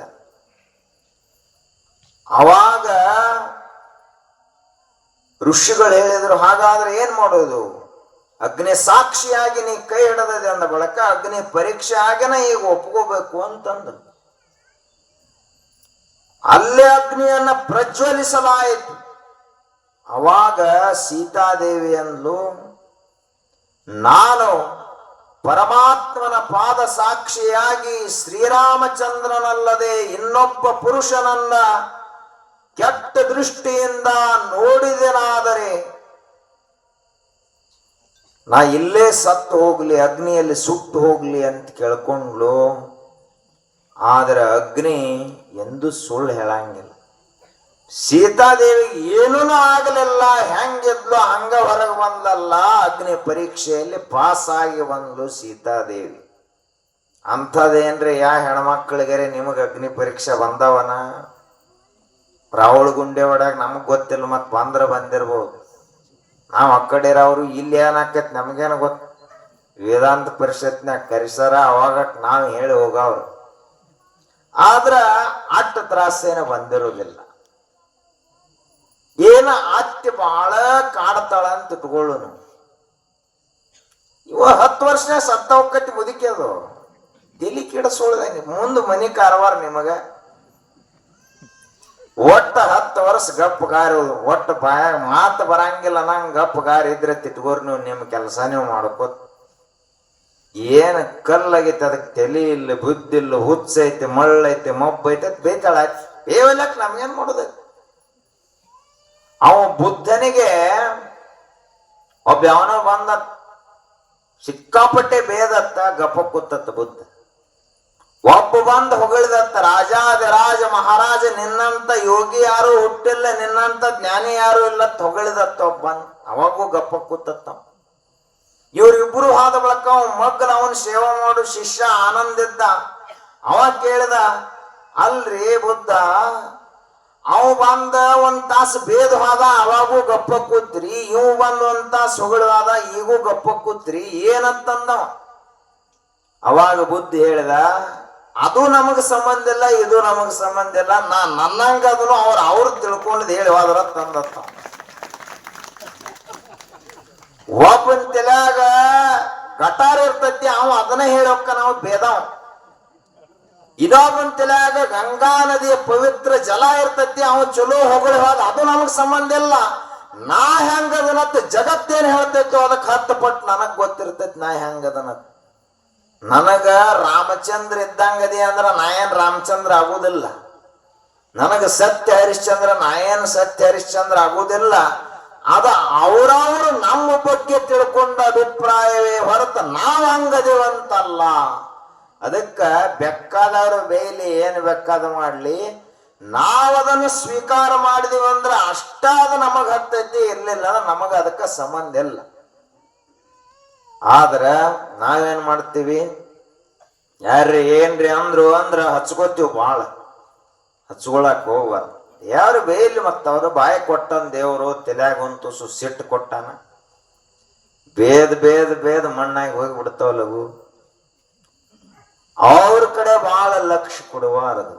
ಅವಾಗ ಋಷಿಗಳು ಹೇಳಿದ್ರು, ಹಾಗಾದ್ರೆ ಏನ್ ಮಾಡೋದು? ಅಗ್ನಿ ಸಾಕ್ಷಿಯಾಗಿ ನೀ ಕೈ ಹಿಡದದೆ ಅಂದ ಬಳಕ ಅಗ್ನಿ ಪರೀಕ್ಷೆ ಆಗೇನ ಈಗ ಒಪ್ಕೋಬೇಕು ಅಂತಂದ. ಅಲ್ಲೇ ಅಗ್ನಿಯನ್ನ ಪ್ರಜ್ವಲಿಸಲಾಯಿತು. ಅವಾಗ ಸೀತಾದೇವಿ ಅಂದ್ಲು, ನಾನು ಪರಮಾತ್ಮನ ಪಾದ ಸಾಕ್ಷಿಯಾಗಿ ಶ್ರೀರಾಮಚಂದ್ರನಲ್ಲದೆ ಇನ್ನೊಬ್ಬ ಪುರುಷನನ್ನ ಕೆಟ್ಟ ದೃಷ್ಟಿಯಿಂದ ನೋಡಿದೆನಾದರೆ ನಾ ಇಲ್ಲೇ ಸತ್ತು ಹೋಗ್ಲಿ, ಅಗ್ನಿಯಲ್ಲಿ ಸುಟ್ಟು ಹೋಗ್ಲಿ ಅಂತ ಕೇಳ್ಕೊಂಡ್ಲು. ಆದರೆ ಅಗ್ನಿ ಎಂದು ಸುಳ್ಳು ಹೇಳಂಗಿಲ್ಲ. ಸೀತಾದೇವಿಗೆ ಏನೂ ಆಗಲಿಲ್ಲ, ಹೆಂಗಿದ್ಲು ಹಂಗ ಹೊರಗೆ ಬಂದಲ್ಲ. ಅಗ್ನಿ ಪರೀಕ್ಷೆಯಲ್ಲಿ ಪಾಸ್ ಆಗಿ ಬಂದ್ಲು ಸೀತಾದೇವಿ. ಅಂಥದ್ದೇನ್ರಿ ಯಾ ಹೆಣ್ಮಕ್ಳಿಗೆ ನಿಮಗೆ ಅಗ್ನಿ ಪರೀಕ್ಷೆ ಬಂದವನ? ರಾವಳ ಗುಂಡೆ ಒಳಗ ನಮಗ್ ಗೊತ್ತಿಲ್ಲ, ಮತ್ ಬಂದ್ರ ಬಂದಿರ್ಬೋದು. ನಾವ್ ಆ ಕಡೆ ಇರೋರು ಇಲ್ಲಿ ಏನಾಕೈತಿ ನಮಗೇನು ಗೊತ್ತ. ವೇದಾಂತ ಪರಿಷತ್ನಾಗ ಕರಿಸರ ಅವಾಗ ನಾವು ಹೇಳಿ ಹೋಗವ್ರು. ಆದ್ರ ಅಟ್ಟ ತ್ರಾಸೇನ ಬಂದಿರೋದಿಲ್ಲ. ಏನ ಅತ್ತಿ ಬಾಳ ಕಾಡ್ತಾಳ ಅಂತ ಇಟ್ಕೊಳ್ಳೋನು. ಇವ 10 ವರ್ಷ ಸತ್ತ ಹೋಗತಿ ಮುದುಕಿ. ಅದು ತಲಿ ಕಿಡಸೋಳ್ದಂಗೆ ಮುಂದೆ ಮನಿ ಕಾರವಾರ ನಿಮಗ. ಒಟ್ಟ 10 ವರ್ಷ ಗಪ್ಪ ಗಾರಿ, ಒಟ್ಟು ಬಾಯಾಗ ಮಾತು ಬರಂಗಿಲ್ಲ ನಂಗೆ ಗಪ್ಪ ಗಾರಿ ಇದ್ರೆ ತಿಟ್ಕೋರ್ ನೀವು ನಿಮ್ಮ ಕೆಲಸ ನೀವು ಮಾಡ್ಕೋತ. ಏನು ಕಲ್ಲಾಗೈತೆ ಅದಕ್ಕೆ ತಲೆ ಇಲ್ಲ, ಬುದ್ಧಿ ಇಲ್ಲ, ಹುಚ್ಚೈತಿ, ಮಳ್ಳೈತಿ, ಮಬ್ಬೈತೆ, ಬೇತಾಳ ಬೇವಲಕ್ ನಮ್ಗೇನ್ ಮಾಡೋದೈತಿ. ಅವ ಬುದ್ಧನಿಗೆ ಒಬ್ಬ ಯಾವನೋ ಬಂದ ಸಿಕ್ಕಾಪಟ್ಟೆ ಬೇದತ್ತ, ಗಪ್ಪ ಕೂತತ್ತ ಬುದ್ಧ. ಒಬ್ಬ ಬಂದು ಹೊಗಳಿದತ್ತ, ರಾಜಾದಿರಾಜ ಮಹಾರಾಜ ನಿನ್ನಂತ ಯೋಗಿ ಯಾರು ಹುಟ್ಟಿಲ್ಲ, ನಿನ್ನಂತ ಜ್ಞಾನಿ ಯಾರು ಇಲ್ಲ ಹೊಗಳಿದತ್ತ ಒಬ್ಬ. ಅವಾಗೂ ಗಪ್ಪ ಕೂತತ್ತ. ಇವ್ರಿಬ್ರು ಆದ ಬಳಕ ಅವ ಮಗ್ಗನ ಅವನು ಸೇವೆ ಮಾಡು ಶಿಷ್ಯ ಆನಂದಿದ್ದ. ಅವ ಕೇಳಿದ, ಅಲ್ರಿ ಬುದ್ಧ, ಅವ ಬಂದ 1 ತಾಸು ಬೇದ ಹೋದ, ಅವಾಗೂ ಗಪ್ಪ ಕೂತ್ರಿ. ಇವ್ ಬಂದ 1 ತಾಸು ಹೊಗಳವಾದ, ಈಗೂ ಗಪ್ಪ ಕೂತ್ರಿ, ಏನಂತಂದವ. ಅವಾಗ ಬುದ್ಧಿ ಹೇಳಿದ, ಅದು ನಮಗ್ ಸಂಬಂಧ ಇಲ್ಲ, ಇದು ನಮಗ್ ಸಂಬಂಧ ಇಲ್ಲ, ನನ್ನಂಗ ಅದನ್ನು ಅವ್ರು ತಿಳ್ಕೊಂಡಿದ್ ಹೇಳಿ ಹೋದ್ರ ತಂದತ್ತ. ಒಬ್ಬನ ತಲೆಯಾಗ ಗಟಾರ ಇರ್ತೈತಿ, ಅವ ಅದನ್ನ ಹೇಳೋಕ ನಾವು ಬೇದವ. ಇದೊಬ್ಬನ ತಲೆಯಾಗ ಗಂಗಾ ನದಿಯ ಪವಿತ್ರ ಜಲ ಇರ್ತೈತಿ, ಅವ ಚಲೋ ಹೊಗಳು ಹೋದ, ಅದು ನಮಗ್ ಸಂಬಂಧ ಇಲ್ಲ. ನಾ ಹೆಂಗದನತ್ ಜಗತ್ತೇನ್ ಹೇಳ್ತೈತೋ ಅದಕ್ಕೆ 10 ಪಟ್ಟು ನನಗ್ ಗೊತ್ತಿರ್ತೈತಿ ನಾ ಹೆಂಗದನತ್. ನನಗ ರಾಮಚಂದ್ರ ಇದ್ದಂಗದಿ ಅಂದ್ರ ನಾ ಏನ್ ರಾಮಚಂದ್ರ ಆಗುದಿಲ್ಲ. ನನಗ ಸತ್ಯ ಹರಿಶ್ಚಂದ್ರ ನಾ ಏನ್ ಸತ್ಯ ಹರಿಶ್ಚಂದ್ರ ಆಗುದಿಲ್ಲ. ಅದ ಅವ್ರವ್ರು ನಮ್ಮ ಬಗ್ಗೆ ತಿಳ್ಕೊಂಡ ಅಭಿಪ್ರಾಯವೇ ಹೊರತು ನಾವ್ ಹಂಗದೇವಂತಲ್ಲ. ಅದಕ್ಕ ಬೆಕ್ಕಾದವ್ರು ಬೇಲಿ ಏನ್ ಬೇಕಾದ ಮಾಡ್ಲಿ, ನಾವದನ್ನು ಸ್ವೀಕಾರ ಮಾಡಿದಿವಂದ್ರ ಅಷ್ಟ ಅದು ನಮಗ್ ಹತ್ತೈತಿ, ಇರ್ಲಿಲ್ಲ ನಮಗ ಅದಕ್ಕ ಸಂಬಂಧ ಇಲ್ಲ. ಆದ್ರ ನಾವೇನ್ ಮಾಡ್ತೀವಿ, ಯಾರ್ರಿ ಏನ್ರಿ ಅಂದ್ರ ಹಚ್ಕೋತೀವಿ. ಬಾಳ ಹಚ್ಕೊಳಕ್ ಹೋಗ್ಬಾರ್ದು. ಯಾರು ಬೇಲಿ ಮತ್ತವ್ರು ಬಾಯಿ ಕೊಟ್ಟನ್ ದೇವ್ರು, ತಲೆಯಾಗಂತೂ ಸಿಟ್ಟು ಕೊಟ್ಟಾನ, ಬೇದ್ ಬೇದ್ ಬೇದ್ ಮಣ್ಣಾಗಿ ಹೋಗಿ ಬಿಡ್ತಾವಲ್ಲವು. ಅವ್ರ ಕಡೆ ಬಹಳ ಲಕ್ಷ್ಯ ಕೊಡಬಾರದು.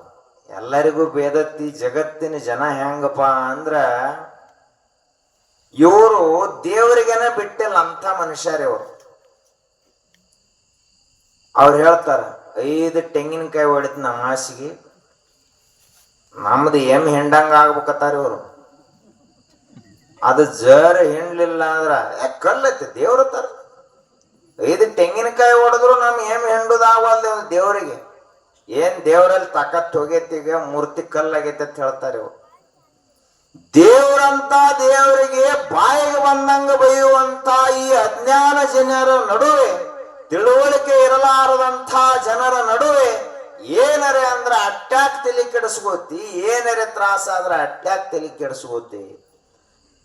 ಎಲ್ಲರಿಗೂ ಬೇದತ್ತಿ. ಜಗತ್ತಿನ ಜನ ಹೆಂಗಪ್ಪ ಅಂದ್ರ ಇವರು ದೇವರಿಗೆನ ಬಿಟ್ಟಿಲ್ಲ ಅಂತ ಮನುಷ್ಯರೇ ಅವರು. ಅವ್ರು ಹೇಳ್ತಾರ, 5 ತೆಂಗಿನಕಾಯಿ ಹೊಡಿತು ನಮ್ಮ ಆಸಿಗೆ, ನಮ್ದು ಎಮ್ಮೆ ಹಿಂಡಂಗ ಆಗ್ಬೇಕತ್ತಾರ ಇವರು. ಅದು ಜರ ಹಿಂಡ್ಲಿಲ್ಲ ಅಂದ್ರ ಕಲ್ಲೈತಿ ದೇವ್ರ ತರ. 5 ತೆಂಗಿನಕಾಯಿ ಹೊಡೆದ್ರು ನಮ್ ಎಮ್ಮೆ ಹಿಂಡುದಾಗಲ್ದ ದೇವರಿಗೆ. ಏನ್ ದೇವರಲ್ಲಿ ತಾಕತ್ ಹೋಗೈತಿ, ಈಗ ಮೂರ್ತಿ ಕಲ್ಲಾಗೈತಿ ಅಂತ ಹೇಳ್ತಾರೆ ಇವರು. ದೇವರಂತ ದೇವರಿಗೆ ಬಾಯಿಗೆ ಬಂದಂಗ ಬೈಯುವಂತ ಈ ಅಜ್ಞಾನ ಜನರ ನಡುವೆ, ತಿಳುವಳಿಕೆ ಇರಲಾರದಂಥ ಜನರ ನಡುವೆ ಏನರೆ ಅಂದ್ರ ಅಟ್ಯಾಕ್ ತಲೆ ಕೆಡಿಸ್ಕೋತಿ, ಏನರೆ ತ್ರಾಸ ಆದ್ರ ಅಟ್ಯಾಕ್ ತಲೆ ಕೆಡಿಸ್ಕೋತಿ.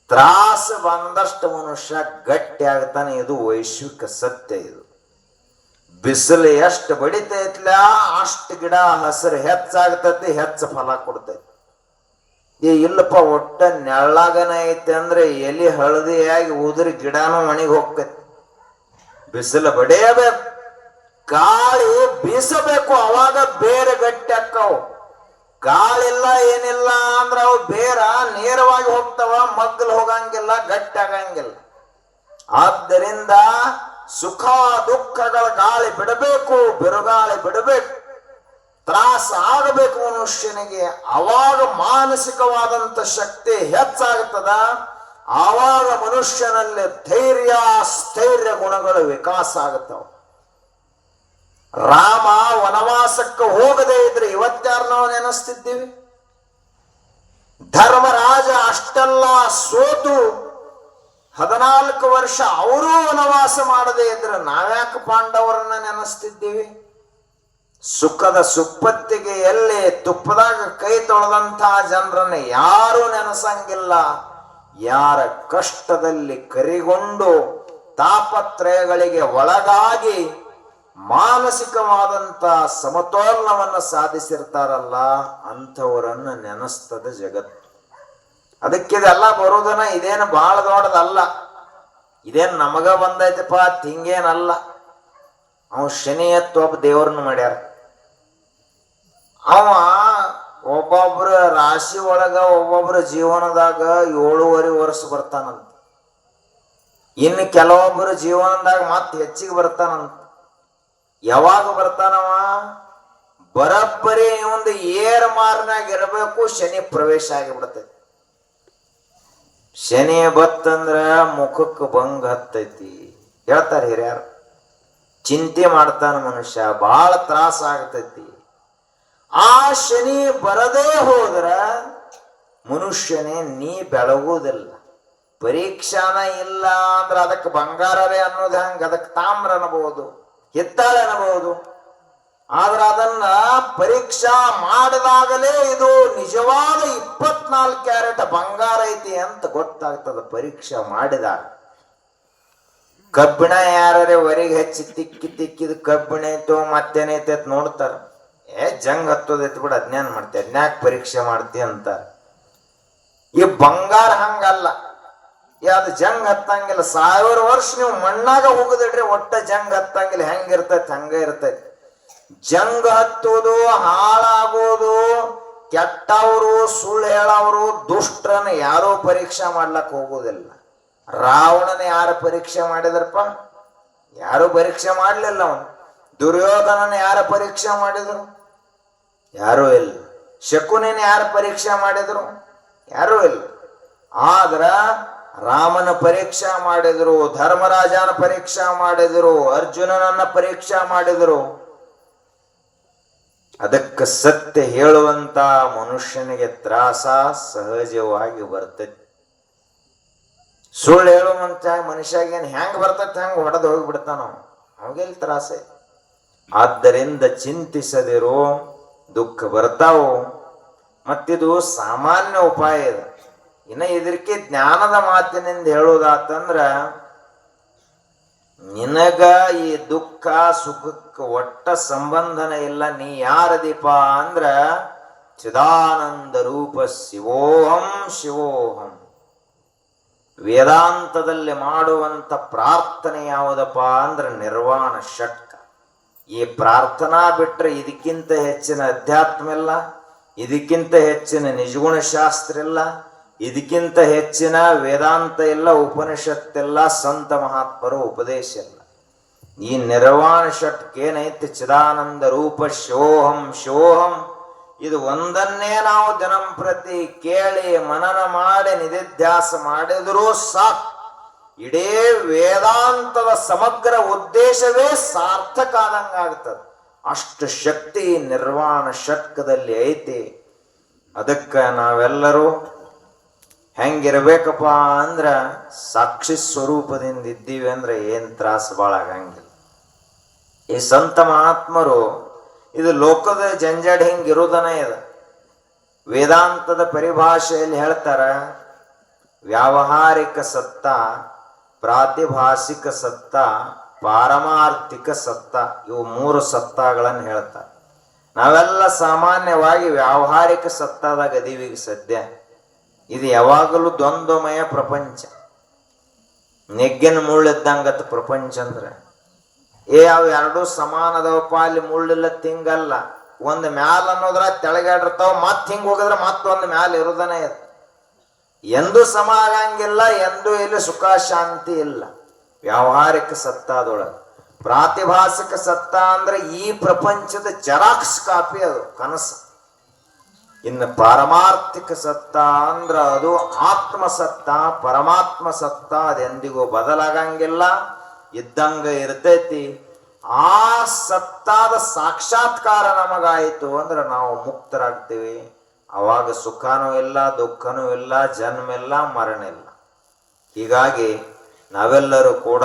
ತ್ರಾಸ ಬಂದಷ್ಟು ಮನುಷ್ಯ ಗಟ್ಟಿ ಆಗ್ತಾನೆ. ಇದು ವೈಶ್ವಿಕ ಸತ್ಯ. ಇದು ಬಿಸಿಲು ಎಷ್ಟು ಬಡಿತೈತ್ಲ ಅಷ್ಟು ಗಿಡ ಹಸಿರು ಹೆಚ್ಚಾಗ್ತೈತಿ, ಹೆಚ್ಚು ಫಲ ಕೊಡ್ತೈತಿ. ಇಲ್ಲಪ್ಪ ಒಟ್ಟ ನೆಳ್ಳಾಗನ ಐತಿ ಅಂದ್ರೆ ಎಲಿ ಹಳದಿಯಾಗಿ ಉದುರಿ ಗಿಡನೂ ಒಣಗಿ ಹೋಗ್ತೈತಿ. ಬಿಸಿಲು ಬಡಿಯಬೇಕು, ಗಾಳಿ ಬೀಸಬೇಕು, ಅವಾಗ ಬೇರೆ ಗಟ್ಟಿ ಅಕ್ಕವು. ಗಾಳಿಲ್ಲ ಏನಿಲ್ಲ ಅಂದ್ರ ಅವು ಬೇರ ನೇರವಾಗಿ ಹೋಗ್ತಾವ, ಮಗ್ಗಲು ಹೋಗಂಗಿಲ್ಲ, ಗಟ್ಟಿ ಆಗಂಗಿಲ್ಲ. ಆದ್ದರಿಂದ ಸುಖ ದುಃಖಗಳ ಗಾಳಿ ಬಿಡಬೇಕು, ಬಿರುಗಾಳಿ ಬಿಡಬೇಕು. ತ್ರಾಸ ಆಗಬೇಕು ಮನುಷ್ಯನಿಗೆ, ಅವಾಗ ಮಾನಸಿಕವಾದಂತ ಶಕ್ತಿ ಹೆಚ್ಚಾಗ್ತದ. ಆವಾಗ ಮನುಷ್ಯನಲ್ಲಿ ಧೈರ್ಯ ಸ್ಥೈರ್ಯ ಗುಣಗಳು ವಿಕಾಸ ಆಗುತ್ತವ. ರಾಮ ವನವಾಸಕ್ಕೆ ಹೋಗದೇ ಇದ್ರೆ ಇವತ್ತ್ಯಾರು ನಾವು ನೆನೆಸ್ತಿದ್ದೀವಿ? ಧರ್ಮರಾಜ ಅಷ್ಟೆಲ್ಲ ಸೋತು 14 ವರ್ಷ ಅವರೂ ವನವಾಸ ಮಾಡದೇ ಇದ್ರೆ ನಾವ್ಯಾಕೆ ಪಾಂಡವರನ್ನ ನೆನೆಸ್ತಿದ್ದೀವಿ? ಸುಖದ ಸುಪ್ಪತ್ತಿಗೆ ಎಲ್ಲಿ ತುಪ್ಪದಾಗ ಕೈ ತೊಳೆದಂತಹ ಜನರನ್ನ ಯಾರೂ ನೆನೆಸಂಗಿಲ್ಲ. ಯಾರ ಕಷ್ಟದಲ್ಲಿ ಕರಿಗೊಂಡು ತಾಪತ್ರಯಗಳಿಗೆ ಒಳಗಾಗಿ ಮಾನಸಿಕವಾದಂತ ಸಮತೋಲನವನ್ನು ಸಾಧಿಸಿರ್ತಾರಲ್ಲ ಅಂಥವರನ್ನ ನೆನೆಸ್ತದ ಜಗತ್ತು. ಅದಕ್ಕಿದೆಲ್ಲ ಬರೋದನ್ನ ಇದೇನು ಬಹಳ ದೊಡ್ಡದಲ್ಲ, ಇದೇನು ನಮಗ ಬಂದೈತಪ್ಪ ಹಿಂಗೇನಲ್ಲ. ಅವ ಶನಿ ಎತ್ತು ಒಬ್ಬ ದೇವ್ರನ್ನ ಮಾಡ್ಯಾರ. ಅವ ಒಬ್ಬೊಬ್ರ ರಾಶಿ ಒಳಗ ಒಬ್ಬೊಬ್ರ ಜೀವನದಾಗ 7.5 ವರ್ಷ ಬರ್ತಾನಂತ. ಇನ್ನು ಕೆಲವೊಬ್ಬರ ಜೀವನದಾಗ ಮತ್ತೆ ಹೆಚ್ಚಿಗೆ ಬರ್ತಾನಂತ. ಯಾವಾಗ ಬರ್ತಾನವ? ಬರಬ್ಬರಿ ಒಂದು ಏರ್ ಮಾರ್ನಾಗ ಇರಬೇಕು, ಶನಿ ಪ್ರವೇಶ ಆಗಿಬಿಡ್ತೈತಿ. ಶನಿ ಬತ್ತಂದ್ರ ಮುಖಕ್ಕೆ ಭಂಗ ಹತ್ತೈತಿ ಹೇಳ್ತಾರೆ ಹಿರಿಯರು. ಚಿಂತೆ ಮಾಡ್ತಾನ ಮನುಷ್ಯ, ಬಹಳ ತ್ರಾಸ ಆಗ್ತೈತಿ. ಆ ಶನಿ ಬರದೇ ಹೋದ್ರ ಮನುಷ್ಯನೇ ನೀ ಬೆಳಗುವುದಿಲ್ಲ. ಪರೀಕ್ಷಾನ ಇಲ್ಲ ಅಂದ್ರೆ ಅದಕ್ಕೆ ಬಂಗಾರವೇ ಅನ್ನೋದು ಹಂಗ, ಅದಕ್ಕೆ ತಾಮ್ರ ಅನ್ನಬಹುದು, ಹಿತ್ತಾಳೆ ಅನ್ನಬಹುದು. ಆದ್ರೆ ಅದನ್ನ ಪರೀಕ್ಷಾ ಮಾಡಿದಾಗಲೇ ಇದು ನಿಜವಾದ 24 ಕ್ಯಾರೆಟ್ ಬಂಗಾರ ಐತಿ ಅಂತ ಗೊತ್ತಾಗ್ತದ ಪರೀಕ್ಷೆ ಮಾಡಿದಾಗ. ಕಬ್ಬಿಣ ಯಾರೇ ಹೊರಗೆ ಹಚ್ಚಿ ತಿಕ್ಕಿದ ಕಬ್ಬಿಣ ಐತೋ ಮತ್ತೇನೈತೆ ಅಂತ ನೋಡ್ತಾರ. ಜಂಗ್ ಹತ್ತೋದೈತಿ ಬಿಡ, ಅಜ್ಞಾನ ಮಾಡ್ತಿ, ಅದ್ನ್ಯಾಕ್ ಪರೀಕ್ಷೆ ಮಾಡ್ತಿ ಅಂತ. ಈ ಬಂಗಾರ ಹಂಗಲ್ಲ, ಅದು ಜಂಗ್ ಹತ್ತಂಗಿಲ್ಲ. 1000 ವರ್ಷ ನೀವು ಮಣ್ಣಾಗ ಹೋಗುದಿಡ್ರಿ ಒಟ್ಟ ಜಂಗ್ ಹತ್ತಂಗಿಲ್ಲ. ಹೆಂಗಿರ್ತೈತಿ ಹಂಗ ಇರ್ತೈತಿ. ಜಂಗ್ ಹತ್ತೋದು, ಹಾಳಾಗೋದು, ಕೆಟ್ಟವರು, ಸುಳ್ಳು ಹೇಳೋರು, ದುಷ್ಟರನ್ನ ಯಾರೋ ಪರೀಕ್ಷೆ ಮಾಡ್ಲಕ್ ಹೋಗೋದಿಲ್ಲ. ರಾವಣನ ಯಾರು ಪರೀಕ್ಷೆ ಮಾಡಿದ್ರಪ್ಪ? ಯಾರು ಪರೀಕ್ಷೆ ಮಾಡ್ಲಿಲ್ಲ. ಅವನು ದುರ್ಯೋಧನನ ಯಾರ ಪರೀಕ್ಷೆ ಮಾಡಿದ್ರು? ಯಾರೂ ಇಲ್ಲ. ಶಕುನಿನ ಯಾರು ಪರೀಕ್ಷೆ ಮಾಡಿದ್ರು? ಯಾರೂ ಇಲ್ಲ. ಆದ್ರ ರಾಮನ ಪರೀಕ್ಷಾ ಮಾಡಿದ್ರು, ಧರ್ಮರಾಜನ ಪರೀಕ್ಷಾ ಮಾಡಿದ್ರು, ಅರ್ಜುನನನ್ನ ಪರೀಕ್ಷಾ ಮಾಡಿದ್ರು. ಅದಕ್ಕೆ ಸತ್ಯ ಹೇಳುವಂತ ಮನುಷ್ಯನಿಗೆ ತ್ರಾಸ ಸಹಜವಾಗಿ ಬರ್ತೈತಿ. ಸುಳ್ಳು ಹೇಳುವಂತ ಮನುಷ್ಯಗೇನು ಹೆಂಗ್ ಬರ್ತೈತಿ ಹಂಗ ಹೊಡೆದು ಹೋಗಿಬಿಡ್ತಾನ, ಅವಾಗೆಲ್ಲಿ ತ್ರಾಸ. ಆದ್ದರಿಂದ ಚಿಂತಿಸದಿರೋ, ದುಃಖ ಬರ್ತಾವು. ಮತ್ತಿದು ಸಾಮಾನ್ಯ ಉಪಾಯ ಇದೆ. ಇನ್ನು ಇದಕ್ಕೆ ಜ್ಞಾನದ ಮಾತಿನಿಂದ ಹೇಳುವುದಾತಂದ್ರ, ನಿನಗ ಈ ದುಃಖ ಸುಖಕ್ಕೆ ಒಟ್ಟ ಸಂಬಂಧನ ಇಲ್ಲ. ನೀ ಯಾರದೀಪ ಅಂದ್ರ ಚಿದಾನಂದ ರೂಪ ಶಿವೋಹಂ ಶಿವೋಹಂ. ವೇದಾಂತದಲ್ಲಿ ಮಾಡುವಂತ ಪ್ರಾರ್ಥನೆ ಯಾವುದಪ್ಪ ಅಂದ್ರ ನಿರ್ವಾಣ ಷಟ್ಕ. ಈ ಪ್ರಾರ್ಥನಾ ಬಿಟ್ರೆ ಇದಕ್ಕಿಂತ ಹೆಚ್ಚಿನ ಅಧ್ಯಾತ್ಮ ಇಲ್ಲ, ಇದಕ್ಕಿಂತ ಹೆಚ್ಚಿನ ನಿಜಗುಣ ಶಾಸ್ತ್ರ ಇಲ್ಲ, ಇದಕ್ಕಿಂತ ಹೆಚ್ಚಿನ ವೇದಾಂತ ಇಲ್ಲ, ಉಪನಿಷತ್ತಿಲ್ಲ, ಸಂತ ಮಹಾತ್ಮರು ಉಪದೇಶ ಇಲ್ಲ. ಈ ನಿರ್ವಾಣ ಷಟ್ಕ ಏನೈತಿ, ಚಿದಾನಂದ ರೂಪ ಶಿವೋಹಂ ಶಿವೋಹಂ, ಇದು ಒಂದನ್ನೇ ನಾವು ದಿನಂಪ್ರತಿ ಕೇಳಿ ಮನನ ಮಾಡಿ ನಿಧಿಧ್ಯಾಸ ಮಾಡಿದರೂ ಸಾಕು. ಇಡೀ ವೇದಾಂತದ ಸಮಗ್ರ ಉದ್ದೇಶವೇ ಸಾರ್ಥಕ ಆದಂಗಾಗ್ತದೆ. ಅಷ್ಟು ಶಕ್ತಿ ನಿರ್ವಾಣ ಷಟ್ಕದಲ್ಲಿ ಐತಿ. ಅದಕ್ಕೆ ನಾವೆಲ್ಲರೂ ಹೆಂಗಿರ್ಬೇಕಪ್ಪ ಅಂದ್ರ ಸಾಕ್ಷಿ ಸ್ವರೂಪದಿಂದ ಇದ್ದೀವಿ ಅಂದ್ರೆ ಏನ್ ತ್ರಾಸ ಭಾಳ ಆಗಂಗಿಲ್ಲ. ಈ ಸಂತ ಮಹಾತ್ಮರು ಇದು ಲೋಕದ ಜಂಜಾಡ ಹಿಂಗಿರುವುದನ ಇದೆ. ವೇದಾಂತದ ಪರಿಭಾಷೆಯಲ್ಲಿ ಹೇಳ್ತಾರ, ವ್ಯಾವಹಾರಿಕ ಸತ್ತ, ಪ್ರಾತಿಭಾಸಿಕ ಸತ್ತ, ಪಾರಮಾರ್ಥಿಕ ಸತ್ತ, ಇವು 3 ಸತ್ತಗಳನ್ನು ಹೇಳ್ತಾರೆ. ನಾವೆಲ್ಲ ಸಾಮಾನ್ಯವಾಗಿ ವ್ಯಾವಹಾರಿಕ ಸತ್ತಾದಾಗ ಅದೀವಿಗೆ ಸದ್ಯ. ಇದು ಯಾವಾಗಲೂ ದ್ವಂದ್ವಮಯ ಪ್ರಪಂಚ, ನೆಗ್ಗಿನ ಮುಳ್ಳಿದ್ದಂಗತ್ತ ಪ್ರಪಂಚ ಅಂದ್ರೆ. ಅವು ಎರಡೂ ಸಮಾನ ಅದಾವಪ್ಪ, ಅಲ್ಲಿ ಮುಳ್ಳಿಲ್ಲ ತಿಂಗಲ್ಲ. ಒಂದು ಮ್ಯಾಲ ಅನ್ನೋದ್ರ ತೆಳಗಾಡಿರ್ತಾವ, ಮತ್ ಹಿಂಗ್ ಹೋಗಿದ್ರೆ ಮತ್ತೊಂದು ಮ್ಯಾಲ ಇರೋದನೇ ಇದೆ. ಎಂದೂ ಸಮ ಆಗಂಗಿಲ್ಲ, ಎಂದೂ ಇಲ್ಲಿ ಸುಖ ಶಾಂತಿ ಇಲ್ಲ ವ್ಯಾವಹಾರಿಕ ಸತ್ತಾದೊಳಗೆ. ಪ್ರಾತಿಭಾಸಿಕ ಸತ್ತ ಅಂದ್ರೆ ಈ ಪ್ರಪಂಚದ ಜೆರಾಕ್ಸ್ ಕಾಪಿ, ಅದು ಕನಸು. ಇನ್ನು ಪಾರಮಾರ್ಥಿಕ ಸತ್ತ ಅಂದ್ರ ಅದು ಆತ್ಮಸತ್ತ, ಪರಮಾತ್ಮ ಸತ್ತ, ಅದೆಂದಿಗೂ ಬದಲಾಗಂಗಿಲ್ಲ, ಇದ್ದಂಗ ಇರ್ತೈತಿ. ಆ ಸತ್ತಾದ ಸಾಕ್ಷಾತ್ಕಾರ ನಮಗಾಯಿತು ಅಂದ್ರೆ ನಾವು ಮುಕ್ತರಾಗ್ತೀವಿ. ಅವಾಗ ಸುಖನೂ ಇಲ್ಲ, ದುಃಖನೂ ಇಲ್ಲ, ಜನ್ಮ ಇಲ್ಲ, ಮರಣ ಇಲ್ಲ. ಹೀಗಾಗಿ ನಾವೆಲ್ಲರೂ ಕೂಡ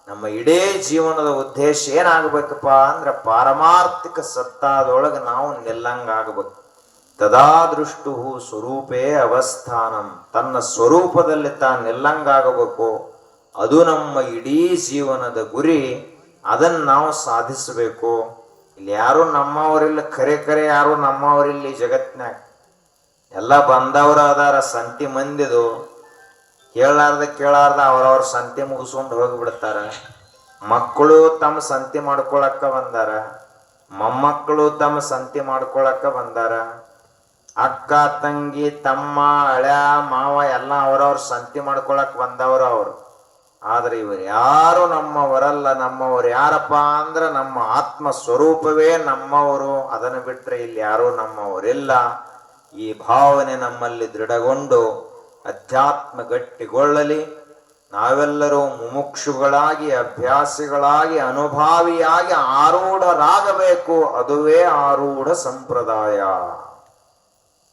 ನಮ್ಮ ಇಡೀ ಜೀವನದ ಉದ್ದೇಶ ಏನಾಗಬೇಕಪ್ಪ ಅಂದ್ರೆ ಪಾರಮಾರ್ಥಿಕ ಸತ್ತಾದೊಳಗೆ ನಾವು ನಿಲ್ಲಂಗಾಗಬೇಕು. ತದಾ ದೃಷ್ಟು ಸ್ವರೂಪೇ ಅವಸ್ಥಾನಂ, ತನ್ನ ಸ್ವರೂಪದಲ್ಲಿ ತಾನು ನಿಲ್ಲಂಗಾಗಬೇಕು. ಅದು ನಮ್ಮ ಇಡೀ ಜೀವನದ ಗುರಿ. ಅದನ್ನು ನಾವು ಸಾಧಿಸಬೇಕು. ಇಲ್ಲಿ ಯಾರು ನಮ್ಮವರಿಲ್ಲ, ಖರೆ ಯಾರು ನಮ್ಮವರಿಲ್ಲ ಈ ಜಗತ್ತಿನಾಗ. ಎಲ್ಲ ಬಂದವರು ಅದಾರ, ಸಂತಿ ಮಂದಿದು. ಕೇಳಾರ್ದ ಅವ್ರವ್ರ ಸಂತಿ ಮುಗಿಸ್ಕೊಂಡು ಹೋಗಿಬಿಡ್ತಾರ. ಮಕ್ಕಳು ತಮ್ಮ ಸಂತಿ ಮಾಡ್ಕೊಳಕ್ಕ ಬಂದಾರ, ಮೊಮ್ಮಕ್ಕಳು ತಮ್ಮ ಸಂತಿ ಮಾಡ್ಕೊಳಕ್ಕ ಬಂದಾರ. ಅಕ್ಕ ತಂಗಿ ತಮ್ಮ ಹಳ್ಯ ಮಾವ ಎಲ್ಲ ಅವ್ರವ್ರ ಸಂತಿ ಮಾಡ್ಕೊಳಕ್ ಬಂದವರು ಅವರು. ಆದ್ರೆ ಇವರು ಯಾರು ನಮ್ಮವರಲ್ಲ. ನಮ್ಮವರು ಯಾರಪ್ಪ ಅಂದ್ರೆ ನಮ್ಮ ಆತ್ಮ ಸ್ವರೂಪವೇ ನಮ್ಮವರು. ಅದನ್ನು ಬಿಟ್ರೆ ಇಲ್ಲಿ ಯಾರು ನಮ್ಮವರಿಲ್ಲ. ಈ ಭಾವನೆ ನಮ್ಮಲ್ಲಿ ದೃಢಗೊಂಡು ಅಧ್ಯಾತ್ಮ ಗಟ್ಟಿಗೊಳ್ಳಲಿ. ನಾವೆಲ್ಲರೂ ಮುಮುಕ್ಷುಗಳಾಗಿ, ಅಭ್ಯಾಸಿಗಳಾಗಿ, ಅನುಭಾವಿಯಾಗಿ ಆರೂಢರಾಗಬೇಕು. ಅದುವೇ ಆರೂಢ ಸಂಪ್ರದಾಯ.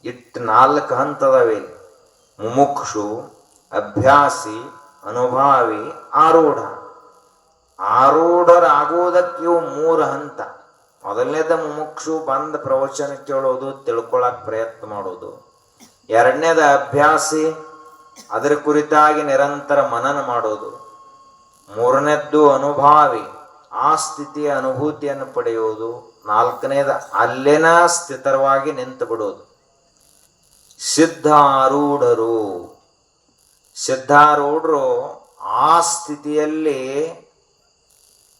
ಇಟ್ಟು 4 ಹಂತದವೆ: ಮುಮುಕ್ಷು, ಅಭ್ಯಾಸಿ, ಅನುಭಾವಿ, ಆರೂಢ. ಆರೂಢರಾಗುವುದಕ್ಕೆ ಇವು 3 ಹಂತ. ಮೊದಲನೇದ ಮುಮುಕ್ಷು, ಬಂದ ಪ್ರವಚನ ಕೇಳೋದು, ತಿಳ್ಕೊಳಕ್ ಪ್ರಯತ್ನ ಮಾಡೋದು. ಎರಡನೇದ ಅಭ್ಯಾಸಿ, ಅದರ ಕುರಿತಾಗಿ ನಿರಂತರ ಮನನ ಮಾಡೋದು. ಮೂರನೇದ್ದು ಅನುಭಾವಿ, ಆ ಸ್ಥಿತಿಯ ಅನುಭೂತಿಯನ್ನು ಪಡೆಯುವುದು. 4ನೇದ ಅಲ್ಲೇನ ಸ್ಥಿತರವಾಗಿ ನಿಂತು ಬಿಡೋದು. ಸಿದ್ಧಾರೂಢರು, ಸಿದ್ಧಾರೂಢರು ಆ ಸ್ಥಿತಿಯಲ್ಲಿ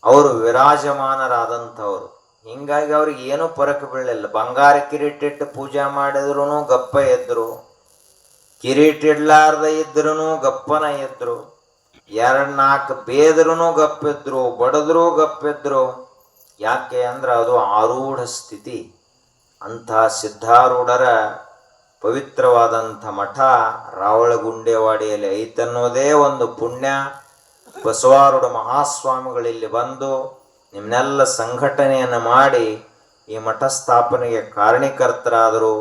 ಅವರು ವಿರಾಜಮಾನರಾದಂಥವ್ರು. ಹಿಂಗಾಗಿ ಅವ್ರಿಗೆ ಏನೂ ಪರಕ್ ಬೀಳಲಿಲ್ಲ. ಬಂಗಾರ ಕಿರೀಟ ಇಟ್ಟು ಪೂಜೆ ಮಾಡಿದ್ರು ಗಪ್ಪ ಎದ್ರು, ಕಿರೀಟ ಇಡ್ಲಾರ್ದ ಇದ್ರು ಗಪ್ಪನ ಎದ್ರು, 2-4 ಬೇದ್ರು ಗಪ್ಪಿದ್ರು, ಬಡದ್ರು ಗಪ್ಪಿದ್ರು. ಯಾಕೆ ಅಂದ್ರೆ ಅದು ಆರೂಢ ಸ್ಥಿತಿ. ಅಂಥ ಸಿದ್ಧಾರೂಢರ ಪವಿತ್ರವಾದಂಥ ಮಠ ರಾವಳಗುಂಡೇವಾಡಿಯಲ್ಲಿ ಐತನ್ನೋದೇ ಒಂದು ಪುಣ್ಯ. ಬಸವಾರೂಢ ಮಹಾಸ್ವಾಮಿಗಳಿಲ್ಲಿ ಬಂದು ನಿಮ್ಮನ್ನೆಲ್ಲ ಸಂಘಟನೆಯನ್ನು ಮಾಡಿ ಈ ಮಠ ಸ್ಥಾಪನೆಗೆ ಕಾರಣೀಕರ್ತರಾದರು.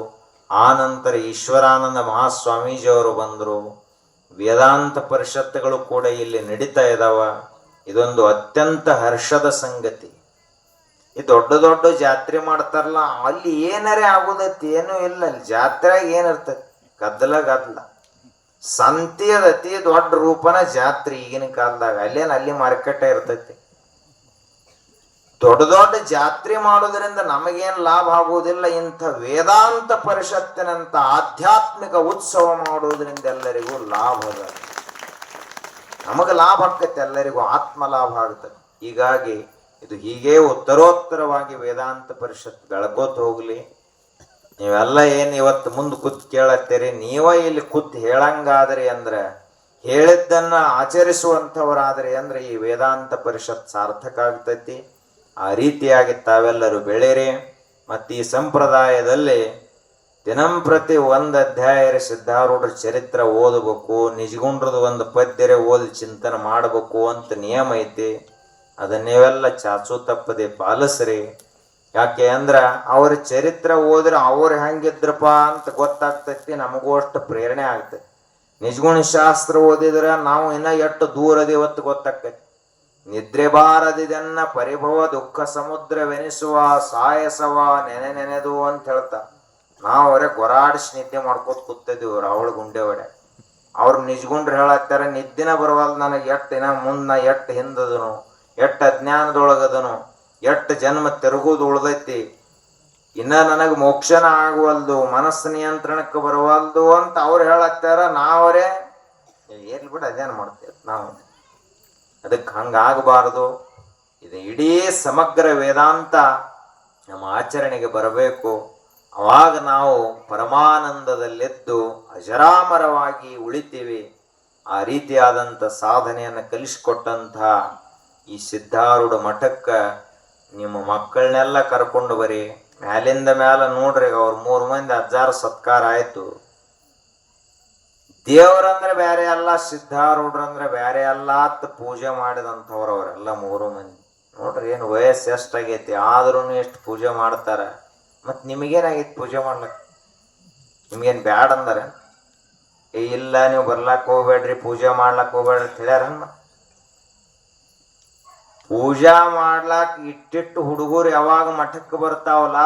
ಆ ನಂತರ ಈಶ್ವರಾನಂದ ಮಹಾಸ್ವಾಮೀಜಿಯವರು ಬಂದರು. ವೇದಾಂತ ಪರಿಷತ್ತುಗಳು ಕೂಡ ಇಲ್ಲಿ ನಡೀತಾ ಇದ್ದಾವ. ಇದೊಂದು ಅತ್ಯಂತ ಹರ್ಷದ ಸಂಗತಿ. ಈ ದೊಡ್ಡ ದೊಡ್ಡ ಜಾತ್ರೆ ಮಾಡ್ತಾರಲ್ಲ, ಅಲ್ಲಿ ಏನರೇ ಆಗೋದೈತಿ, ಏನೂ ಇಲ್ಲ. ಅಲ್ಲಿ ಜಾತ್ರೆಯಾಗ ಏನಿರ್ತೈತಿ? ಗದ್ದಲ. ಸಂತಿಯದ ಅತಿ ದೊಡ್ಡ ರೂಪನ ಜಾತ್ರೆ ಈಗಿನ ಕಾಲದಾಗ. ಅಲ್ಲಿ ಮಾರ್ಕೆಟ್ ಇರ್ತೈತಿ. ದೊಡ್ಡ ಜಾತ್ರೆ ಮಾಡೋದ್ರಿಂದ ನಮಗೇನು ಲಾಭ ಆಗುವುದಿಲ್ಲ. ಇಂಥ ವೇದಾಂತ ಪರಿಷತ್ತಿನಂತ ಆಧ್ಯಾತ್ಮಿಕ ಉತ್ಸವ ಮಾಡೋದ್ರಿಂದ ಎಲ್ಲರಿಗೂ ಲಾಭ ಅದ. ನಮಗೆ ಲಾಭ ಆಕೈತೆ, ಎಲ್ಲರಿಗೂ ಆತ್ಮ ಲಾಭ ಆಗ್ತದೆ. ಹೀಗಾಗಿ ಇದು ಹೀಗೆ ಉತ್ತರೋತ್ತರವಾಗಿ ವೇದಾಂತ ಪರಿಷತ್ ಬೆಳಕೋತ ಹೋಗ್ಲಿ. ನೀವೆಲ್ಲ ಏನು ಇವತ್ತು ಮುಂದೆ ಕೂತ್ ಕೇಳತ್ತೀರಿ, ನೀವ ಇಲ್ಲಿ ಕೂತ್ ಹೇಳಂಗಾದ್ರಿ ಅಂದ್ರೆ, ಹೇಳಿದ್ದನ್ನ ಆಚರಿಸುವಂಥವರಾದ್ರಿ ಅಂದ್ರೆ ಈ ವೇದಾಂತ ಪರಿಷತ್ ಸಾರ್ಥಕ ಆಗ್ತೈತಿ. ಆ ರೀತಿಯಾಗಿ ತಾವೆಲ್ಲರೂ ಬೆಳೀರಿ. ಮತ್ತು ಈ ಸಂಪ್ರದಾಯದಲ್ಲಿ ದಿನಂಪ್ರತಿ 1 ಅಧ್ಯಾಯ ಸಿದ್ಧಾರೂಢರ ಚರಿತ್ರೆ ಓದಬೇಕು, ನಿಜಗುಂಡ್ರದ್ದು 1 ಪದ್ಯರೆ ಓದಿ ಚಿಂತನೆ ಮಾಡಬೇಕು ಅಂತ ನಿಯಮ ಐತಿ. ಅದನ್ನ ನೀವೆಲ್ಲ ಚಾಚು ತಪ್ಪದೆ ಪಾಲಿಸ್ರಿ. ಯಾಕೆ ಅಂದ್ರೆ ಅವ್ರ ಚರಿತ್ರೆ ಓದ್ರೆ ಅವ್ರು ಹೆಂಗಿದ್ರಪ್ಪ ಅಂತ ಗೊತ್ತಾಗ್ತೈತಿ, ನಮಗೂ ಅಷ್ಟು ಪ್ರೇರಣೆ ಆಗ್ತೈತಿ. ನಿಜಗುಣ ಶಾಸ್ತ್ರ ಓದಿದ್ರೆ ನಾವು ಇನ್ನ ಎಷ್ಟು ದೂರದಿವತ್ತು ಗೊತ್ತಾಗ್ತೈತಿ. ನಿದ್ರೆ ಬಾರದಿದನ್ನ ಪರಿಭವ ದುಃಖ ಸಮುದ್ರವೆನಿಸುವ ಸಾಯಸವ ನೆನೆದು ಅಂತ ಹೇಳ್ತಾರೆ. ನಾವು ಅವರೇ ಗೊರಾಡಿಸಿ ನಿದ್ದೆ ಮಾಡ್ಕೋತ ಕೂತಿದ್ದೀವಿ ರಾವಳಗುಂಡೇವಾಡಿ. ಅವ್ರು ನಿಜಗುಂಡ್ರು ಹೇಳತ್ತಾರ, ನಿದ್ದಿನ ಬರವಲ್ದು ನನಗೆ, ಎಷ್ಟು ಇನ್ನ ಮುಂದೆ ಎಷ್ಟು ಹಿಂದದನು, ಎಷ್ಟು ಅಜ್ಞಾನದೊಳಗದನು, ಎಷ್ಟು ಜನ್ಮ ತಿರುಗುದು ಉಳ್ದೈತಿ, ಇನ್ನ ನನಗೆ ಮೋಕ್ಷನ ಆಗುವಲ್ದು, ಮನಸ್ಸು ನಿಯಂತ್ರಣಕ್ಕೆ ಬರವಲ್ದು ಅಂತ ಅವ್ರು ಹೇಳತ್ತಾರ. ನಾವರೇ ಏರ್ಲಿ ಬಿಡ ಅದೇನು ಮಾಡ್ತೇವೆ ನಾವು. ಅದಕ್ಕೆ ಹಂಗಾಗಬಾರದು. ಇದು ಇಡೀ ಸಮಗ್ರ ವೇದಾಂತ ನಮ್ಮ ಆಚರಣೆಗೆ ಬರಬೇಕು. ಅವಾಗ ನಾವು ಪರಮಾನಂದದಲ್ಲೆದ್ದು ಅಜರಾಮರವಾಗಿ ಉಳಿತೀವಿ. ಆ ರೀತಿಯಾದಂಥ ಸಾಧನೆಯನ್ನು ಕಲಿಸಿಕೊಟ್ಟಂಥ ಈ ಸಿದ್ಧಾರೂಢ ಮಠಕ್ಕೆ ನಿಮ್ಮ ಮಕ್ಕಳನ್ನೆಲ್ಲ ಕರ್ಕೊಂಡು ಬರ್ರಿ. ಮ್ಯಾಲಿಂದ ಮ್ಯಾಲ ನೋಡ್ರಿ ಅವ್ರ 3 ಮಂದಿ ಅಜ್ಜಾರ ಸತ್ಕಾರ ಆಯ್ತು. ದೇವ್ರಂದ್ರೆ ಬ್ಯಾರೆ ಅಲ್ಲ, ಸಿದ್ಧಾರೂಢ್ರಂದ್ರೆ ಬ್ಯಾರೆ ಅಲ್ಲ ಅಂತ ಪೂಜೆ ಮಾಡಿದಂಥವ್ರು ಅವರೆಲ್ಲ 3 ಮಂದಿ. ನೋಡ್ರಿ ಏನು ವಯಸ್ಸು ಎಷ್ಟಾಗೈತಿ, ಆದ್ರೂ ಎಷ್ಟು ಪೂಜೆ ಮಾಡ್ತಾರ. ಮತ್ ನಿಮಗೇನಾಗೈತಿ ಪೂಜೆ ಮಾಡ್ಲಕ್? ನಿಮ್ಗೇನ್ ಬ್ಯಾಡ ಅಂದಾರ? ಇಲ್ಲ ನೀವು ಬರ್ಲಾಕ್ ಹೋಗ್ಬೇಡ್ರಿ, ಪೂಜೆ ಮಾಡ್ಲಾಕ್ ಹೋಗ್ಬೇಡ್ರಿ ಅಂತ ಹೇಳ್ಯಾರನ್ನ. ಪೂಜಾ ಮಾಡ್ಲಾಕ್ ಇಟ್ಟಿಟ್ಟು ಹುಡುಗರು ಯಾವಾಗ ಮಠಕ್ಕೆ ಬರ್ತಾವಲ್ಲ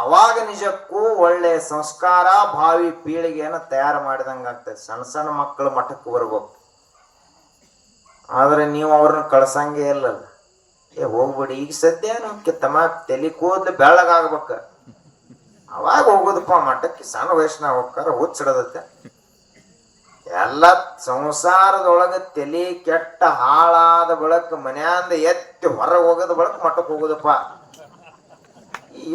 ಅವಾಗ ನಿಜಕ್ಕೂ ಒಳ್ಳೆ ಸಂಸ್ಕಾರ ಭಾವಿ ಪೀಳಿಗೆಯನ್ನು ತಯಾರು ಮಾಡಿದಂಗ ಆಗ್ತದೆ. ಸಣ್ಣ ಸಣ್ಣ ಮಕ್ಕಳು ಮಠಕ್ಕೆ ಬರ್ಬೇಕು, ಆದ್ರೆ ನೀವು ಅವ್ರನ್ನ ಕಳ್ಸಂಗೆ ಇಲ್ಲಲ್ಲ. ಹೋಗ್ಬಿಡಿ ಈಗ ಸದ್ಯ ನಮ್ಗೆ ತಮ್ಮ ತಲೆ ಕೂದ್ಲು ಬೆಳ್ಳಗಾಗ್ಬೇಕ, ಅವಾಗ ಹೋಗುದಪ್ಪ ಮಠಕ್ಕೆ. ಸಣ್ಣ ವಯಸ್ಸಿನಾಗ ಹೋಗ್ತಾರ, ಹುಚ್ಚಿಡದತ್ತೆ. ಎಲ್ಲ ಸಂಸಾರದೊಳಗೆ ತಲೆ ಕೆಟ್ಟ ಹಾಳಾದ ಬಳಕ ಮನ್ಯಾಂದ ಎತ್ತಿ ಹೊರಗೆ ಹೋಗೋದ ಬಳಕ ಮಠಕ್ಕೆ ಹೋಗುದಪ್ಪ.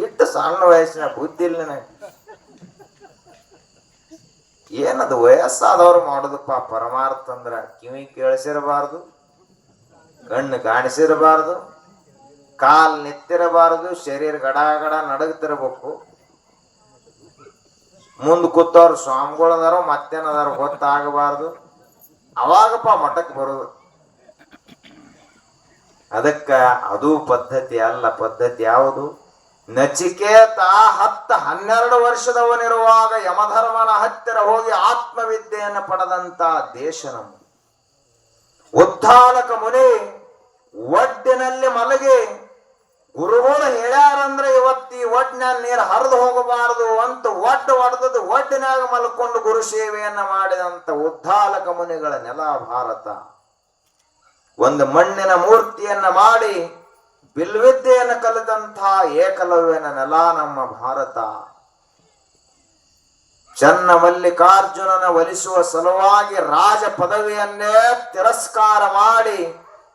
ಇಟ್ಟು ಸಣ್ಣ ವಯಸ್ಸಿನ ಬುದ್ಧಿ ಇಲ್ಲ ನನಗೆ. ಏನದು ವಯಸ್ಸಾದವ್ರು ಮಾಡುದಪ್ಪ ಪರಮಾರ್ಥ ಅಂದ್ರ? ಕಿವಿ ಕೇಳಿಸಿರಬಾರ್ದು, ಕಣ್ಣು ಕಾಣಿಸಿರಬಾರ್ದು, ಕಾಲ್ ನಿತ್ತಿರಬಾರ್ದು, ಶರೀರ ಗಡ ಗಡ ನಡಗ್ತಿರ್ಬೇಕು. ಮುಂದ್ ಕೂತವ್ರು ಸ್ವಾಮಿಗಳದಾರೋ ಮತ್ತೇನದಾರ ಗೊತ್ತಾಗಬಾರ್ದು, ಅವಾಗಪ್ಪ ಮಠಕ್ಕೆ ಬರೋದು. ಅದಕ್ಕ ಅದು ಪದ್ಧತಿ ಅಲ್ಲ. ಪದ್ಧತಿ ಯಾವುದು? ನಚಿಕೇತ 10-12 ವರ್ಷದವನಿರುವಾಗ ಯಮಧರ್ಮನ ಹತ್ತಿರ ಹೋಗಿ ಆತ್ಮವಿದ್ಯೆಯನ್ನು ಪಡೆದಂತ ದೇಶ ನಮ್ಮ. ಉದ್ಧಾಲಕ ಮುನಿ ಒಡ್ಡಿನಲ್ಲಿ ಮಲಗಿ ಗುರುಗಳು ಹೇಳ್ಯಾರಂದ್ರೆ ಇವತ್ತಿ ಒಡ್ಡಿನಲ್ಲಿ ನೀರು ಹರಿದು ಹೋಗಬಾರದು ಅಂತ ಒಡ್ಡದು ಒಡ್ಡಿನಾಗ ಮಲ್ಕೊಂಡು ಗುರು ಸೇವೆಯನ್ನ ಮಾಡಿದಂತ ಉದ್ಧಾಲಕ ಮುನಿಗಳ ನೆಲ ಭಾರತ. ಒಂದು ಮಣ್ಣಿನ ಮೂರ್ತಿಯನ್ನ ಮಾಡಿ ಬಿಲ್ವಿದ್ಯೆಯನ್ನು ಕಲಿತಂಥ ಏಕಲವ್ಯನ ನೆಲ ನಮ್ಮ ಭಾರತ. ಚನ್ನ ಮಲ್ಲಿಕಾರ್ಜುನನ ಒಲಿಸುವ ಸಲುವಾಗಿ ರಾಜ ಪದವಿಯನ್ನೇ ತಿರಸ್ಕಾರ ಮಾಡಿ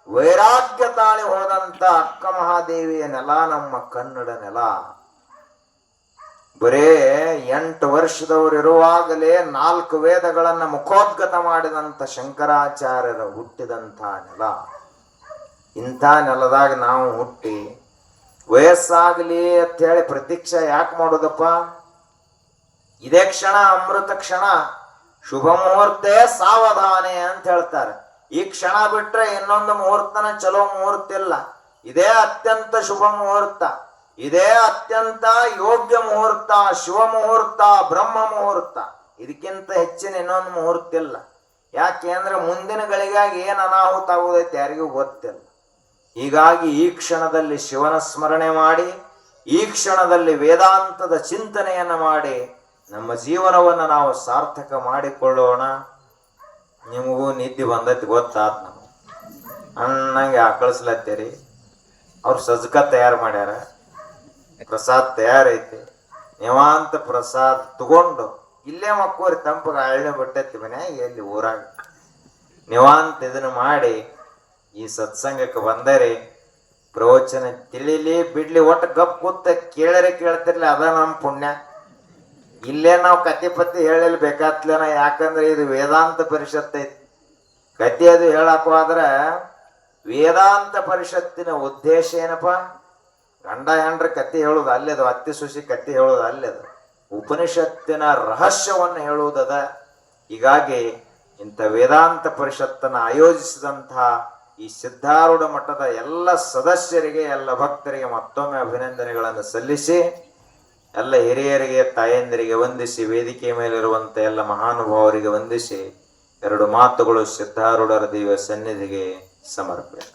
ವೈರಾಗ್ಯ ತಾಳಿ ಹೋದಂತ ಅಕ್ಕ ಮಹಾದೇವಿಯ ನೆಲ ನಮ್ಮ ಕನ್ನಡ ನೆಲ. ಬರೇ 8 ವರ್ಷದವರಿರುವಾಗಲೇ 4 ವೇದಗಳನ್ನ ಮುಖೋದ್ಗತ ಮಾಡಿದಂತ ಶಂಕರಾಚಾರ್ಯರ ಹುಟ್ಟಿದಂಥ ನೆಲ. ಇಂಥ ನೆಲದಾಗ ನಾವು ಹುಟ್ಟಿ ವಯಸ್ಸಾಗಲಿ ಅಂತ ಹೇಳಿ ಪ್ರತೀಕ್ಷೆ ಯಾಕೆ ಮಾಡೋದಪ್ಪ? ಇದೇ ಕ್ಷಣ ಅಮೃತ ಕ್ಷಣ, ಶುಭ ಮುಹೂರ್ತೆ ಸಾವಧಾನೆ ಅಂತ ಹೇಳ್ತಾರೆ. ಈ ಕ್ಷಣ ಬಿಟ್ರೆ ಇನ್ನೊಂದು ಮುಹೂರ್ತನ ಚಲೋ ಮುಹೂರ್ತ ಇಲ್ಲ. ಇದೇ ಅತ್ಯಂತ ಶುಭ ಮುಹೂರ್ತ, ಇದೇ ಅತ್ಯಂತ ಯೋಗ್ಯ ಮುಹೂರ್ತ, ಶಿವ ಮುಹೂರ್ತ, ಬ್ರಹ್ಮ ಮುಹೂರ್ತ. ಇದಕ್ಕಿಂತ ಹೆಚ್ಚಿನ ಇನ್ನೊಂದು ಮುಹೂರ್ತ ಇಲ್ಲ. ಯಾಕೆ ಅಂದ್ರೆ ಮುಂದಿನ ಗಳಿಗಾಗಿ ಏನ್ ಅನಾಹುತ ಆಗುದೈತೆ ಯಾರಿಗೂ ಗೊತ್ತಿಲ್ಲ. ಹೀಗಾಗಿ ಈ ಕ್ಷಣದಲ್ಲಿ ಶಿವನ ಸ್ಮರಣೆ ಮಾಡಿ, ಈ ಕ್ಷಣದಲ್ಲಿ ವೇದಾಂತದ ಚಿಂತನೆಯನ್ನ ಮಾಡಿ ನಮ್ಮ ಜೀವನವನ್ನು ನಾವು ಸಾರ್ಥಕ ಮಾಡಿಕೊಳ್ಳೋಣ. ನಿಮಗೂ ನಿದ್ದೆ ಬಂದೈತಿ ಗೊತ್ತಾತ್. ನಾವು ಅಣ್ಣಂಗೆ ಆಕಳಿಸ್ಲತ್ತೀರಿ. ಅವ್ರು ಸಜ್ಕ ತಯಾರು ಮಾಡ್ಯಾರ, ಪ್ರಸಾದ್ ತಯಾರೈತಿ. ನಿವಾಂತ ಪ್ರಸಾದ್ ತಗೊಂಡು ಇಲ್ಲೇ ಮಕ್ಕೋರಿ, ತಂಪಗೆ ಹಳ್ಳಿ ಬಿಟ್ಟೈತಿ ಮನ್ಯಾಗ, ಎಲ್ಲಿ ಊರಾಗ ನಿವಾಂತ ಇದನ್ನು ಮಾಡಿ ಈ ಸತ್ಸಂಗಕ್ಕೆ ಬಂದರೆ ಪ್ರವಚನ ತಿಳಿಲಿ ಬಿಡ್ಲಿ, ಒಟ್ಟು ಗಪ್ ಕೂತ ಕೇಳರೆ ಕೇಳ್ತಿರ್ಲಿ, ಅದ ನಮ್ಮ ಪುಣ್ಯ. ಇಲ್ಲೇ ನಾವು ಕತೆ ಪತಿ ಹೇಳಲಿ ಬೇಕಾತ್ಲೇನ, ಯಾಕಂದ್ರೆ ಇದು ವೇದಾಂತ ಪರಿಷತ್ ಐತಿ. ಕತೆ ಅದು ಹೇಳಕ್ವಾದ್ರ ವೇದಾಂತ ಪರಿಷತ್ತಿನ ಉದ್ದೇಶ ಏನಪ್ಪ? ಗಂಡ ಹೆಂಡ್ರ ಕತೆ ಹೇಳುದು ಅಲ್ಲೇದು, ಅತ್ತಿ ಸುಸಿ ಕತೆ ಹೇಳುದು ಅಲ್ಲೇದು, ಉಪನಿಷತ್ತಿನ ರಹಸ್ಯವನ್ನು ಹೇಳುವುದದ. ಹೀಗಾಗಿ ಇಂಥ ವೇದಾಂತ ಪರಿಷತ್ತನ್ನು ಆಯೋಜಿಸಿದಂತಹ ಈ ಸಿದ್ಧಾರೂಢ ಮಠದ ಎಲ್ಲ ಸದಸ್ಯರಿಗೆ, ಎಲ್ಲ ಭಕ್ತರಿಗೆ ಮತ್ತೊಮ್ಮೆ ಅಭಿನಂದನೆಗಳನ್ನು ಸಲ್ಲಿಸಿ, ಎಲ್ಲ ಹಿರಿಯರಿಗೆ, ತಾಯಂದಿರಿಗೆ ವಂದಿಸಿ, ವೇದಿಕೆ ಮೇಲಿರುವಂತ ಎಲ್ಲ ಮಹಾನುಭಾವರಿಗೆ ವಂದಿಸಿ 2 ಮಾತುಗಳು ಸಿದ್ಧಾರೂಢರ ದಿವ್ಯ ಸನ್ನಿಧಿಗೆ ಸಮರ್ಪಣೆ.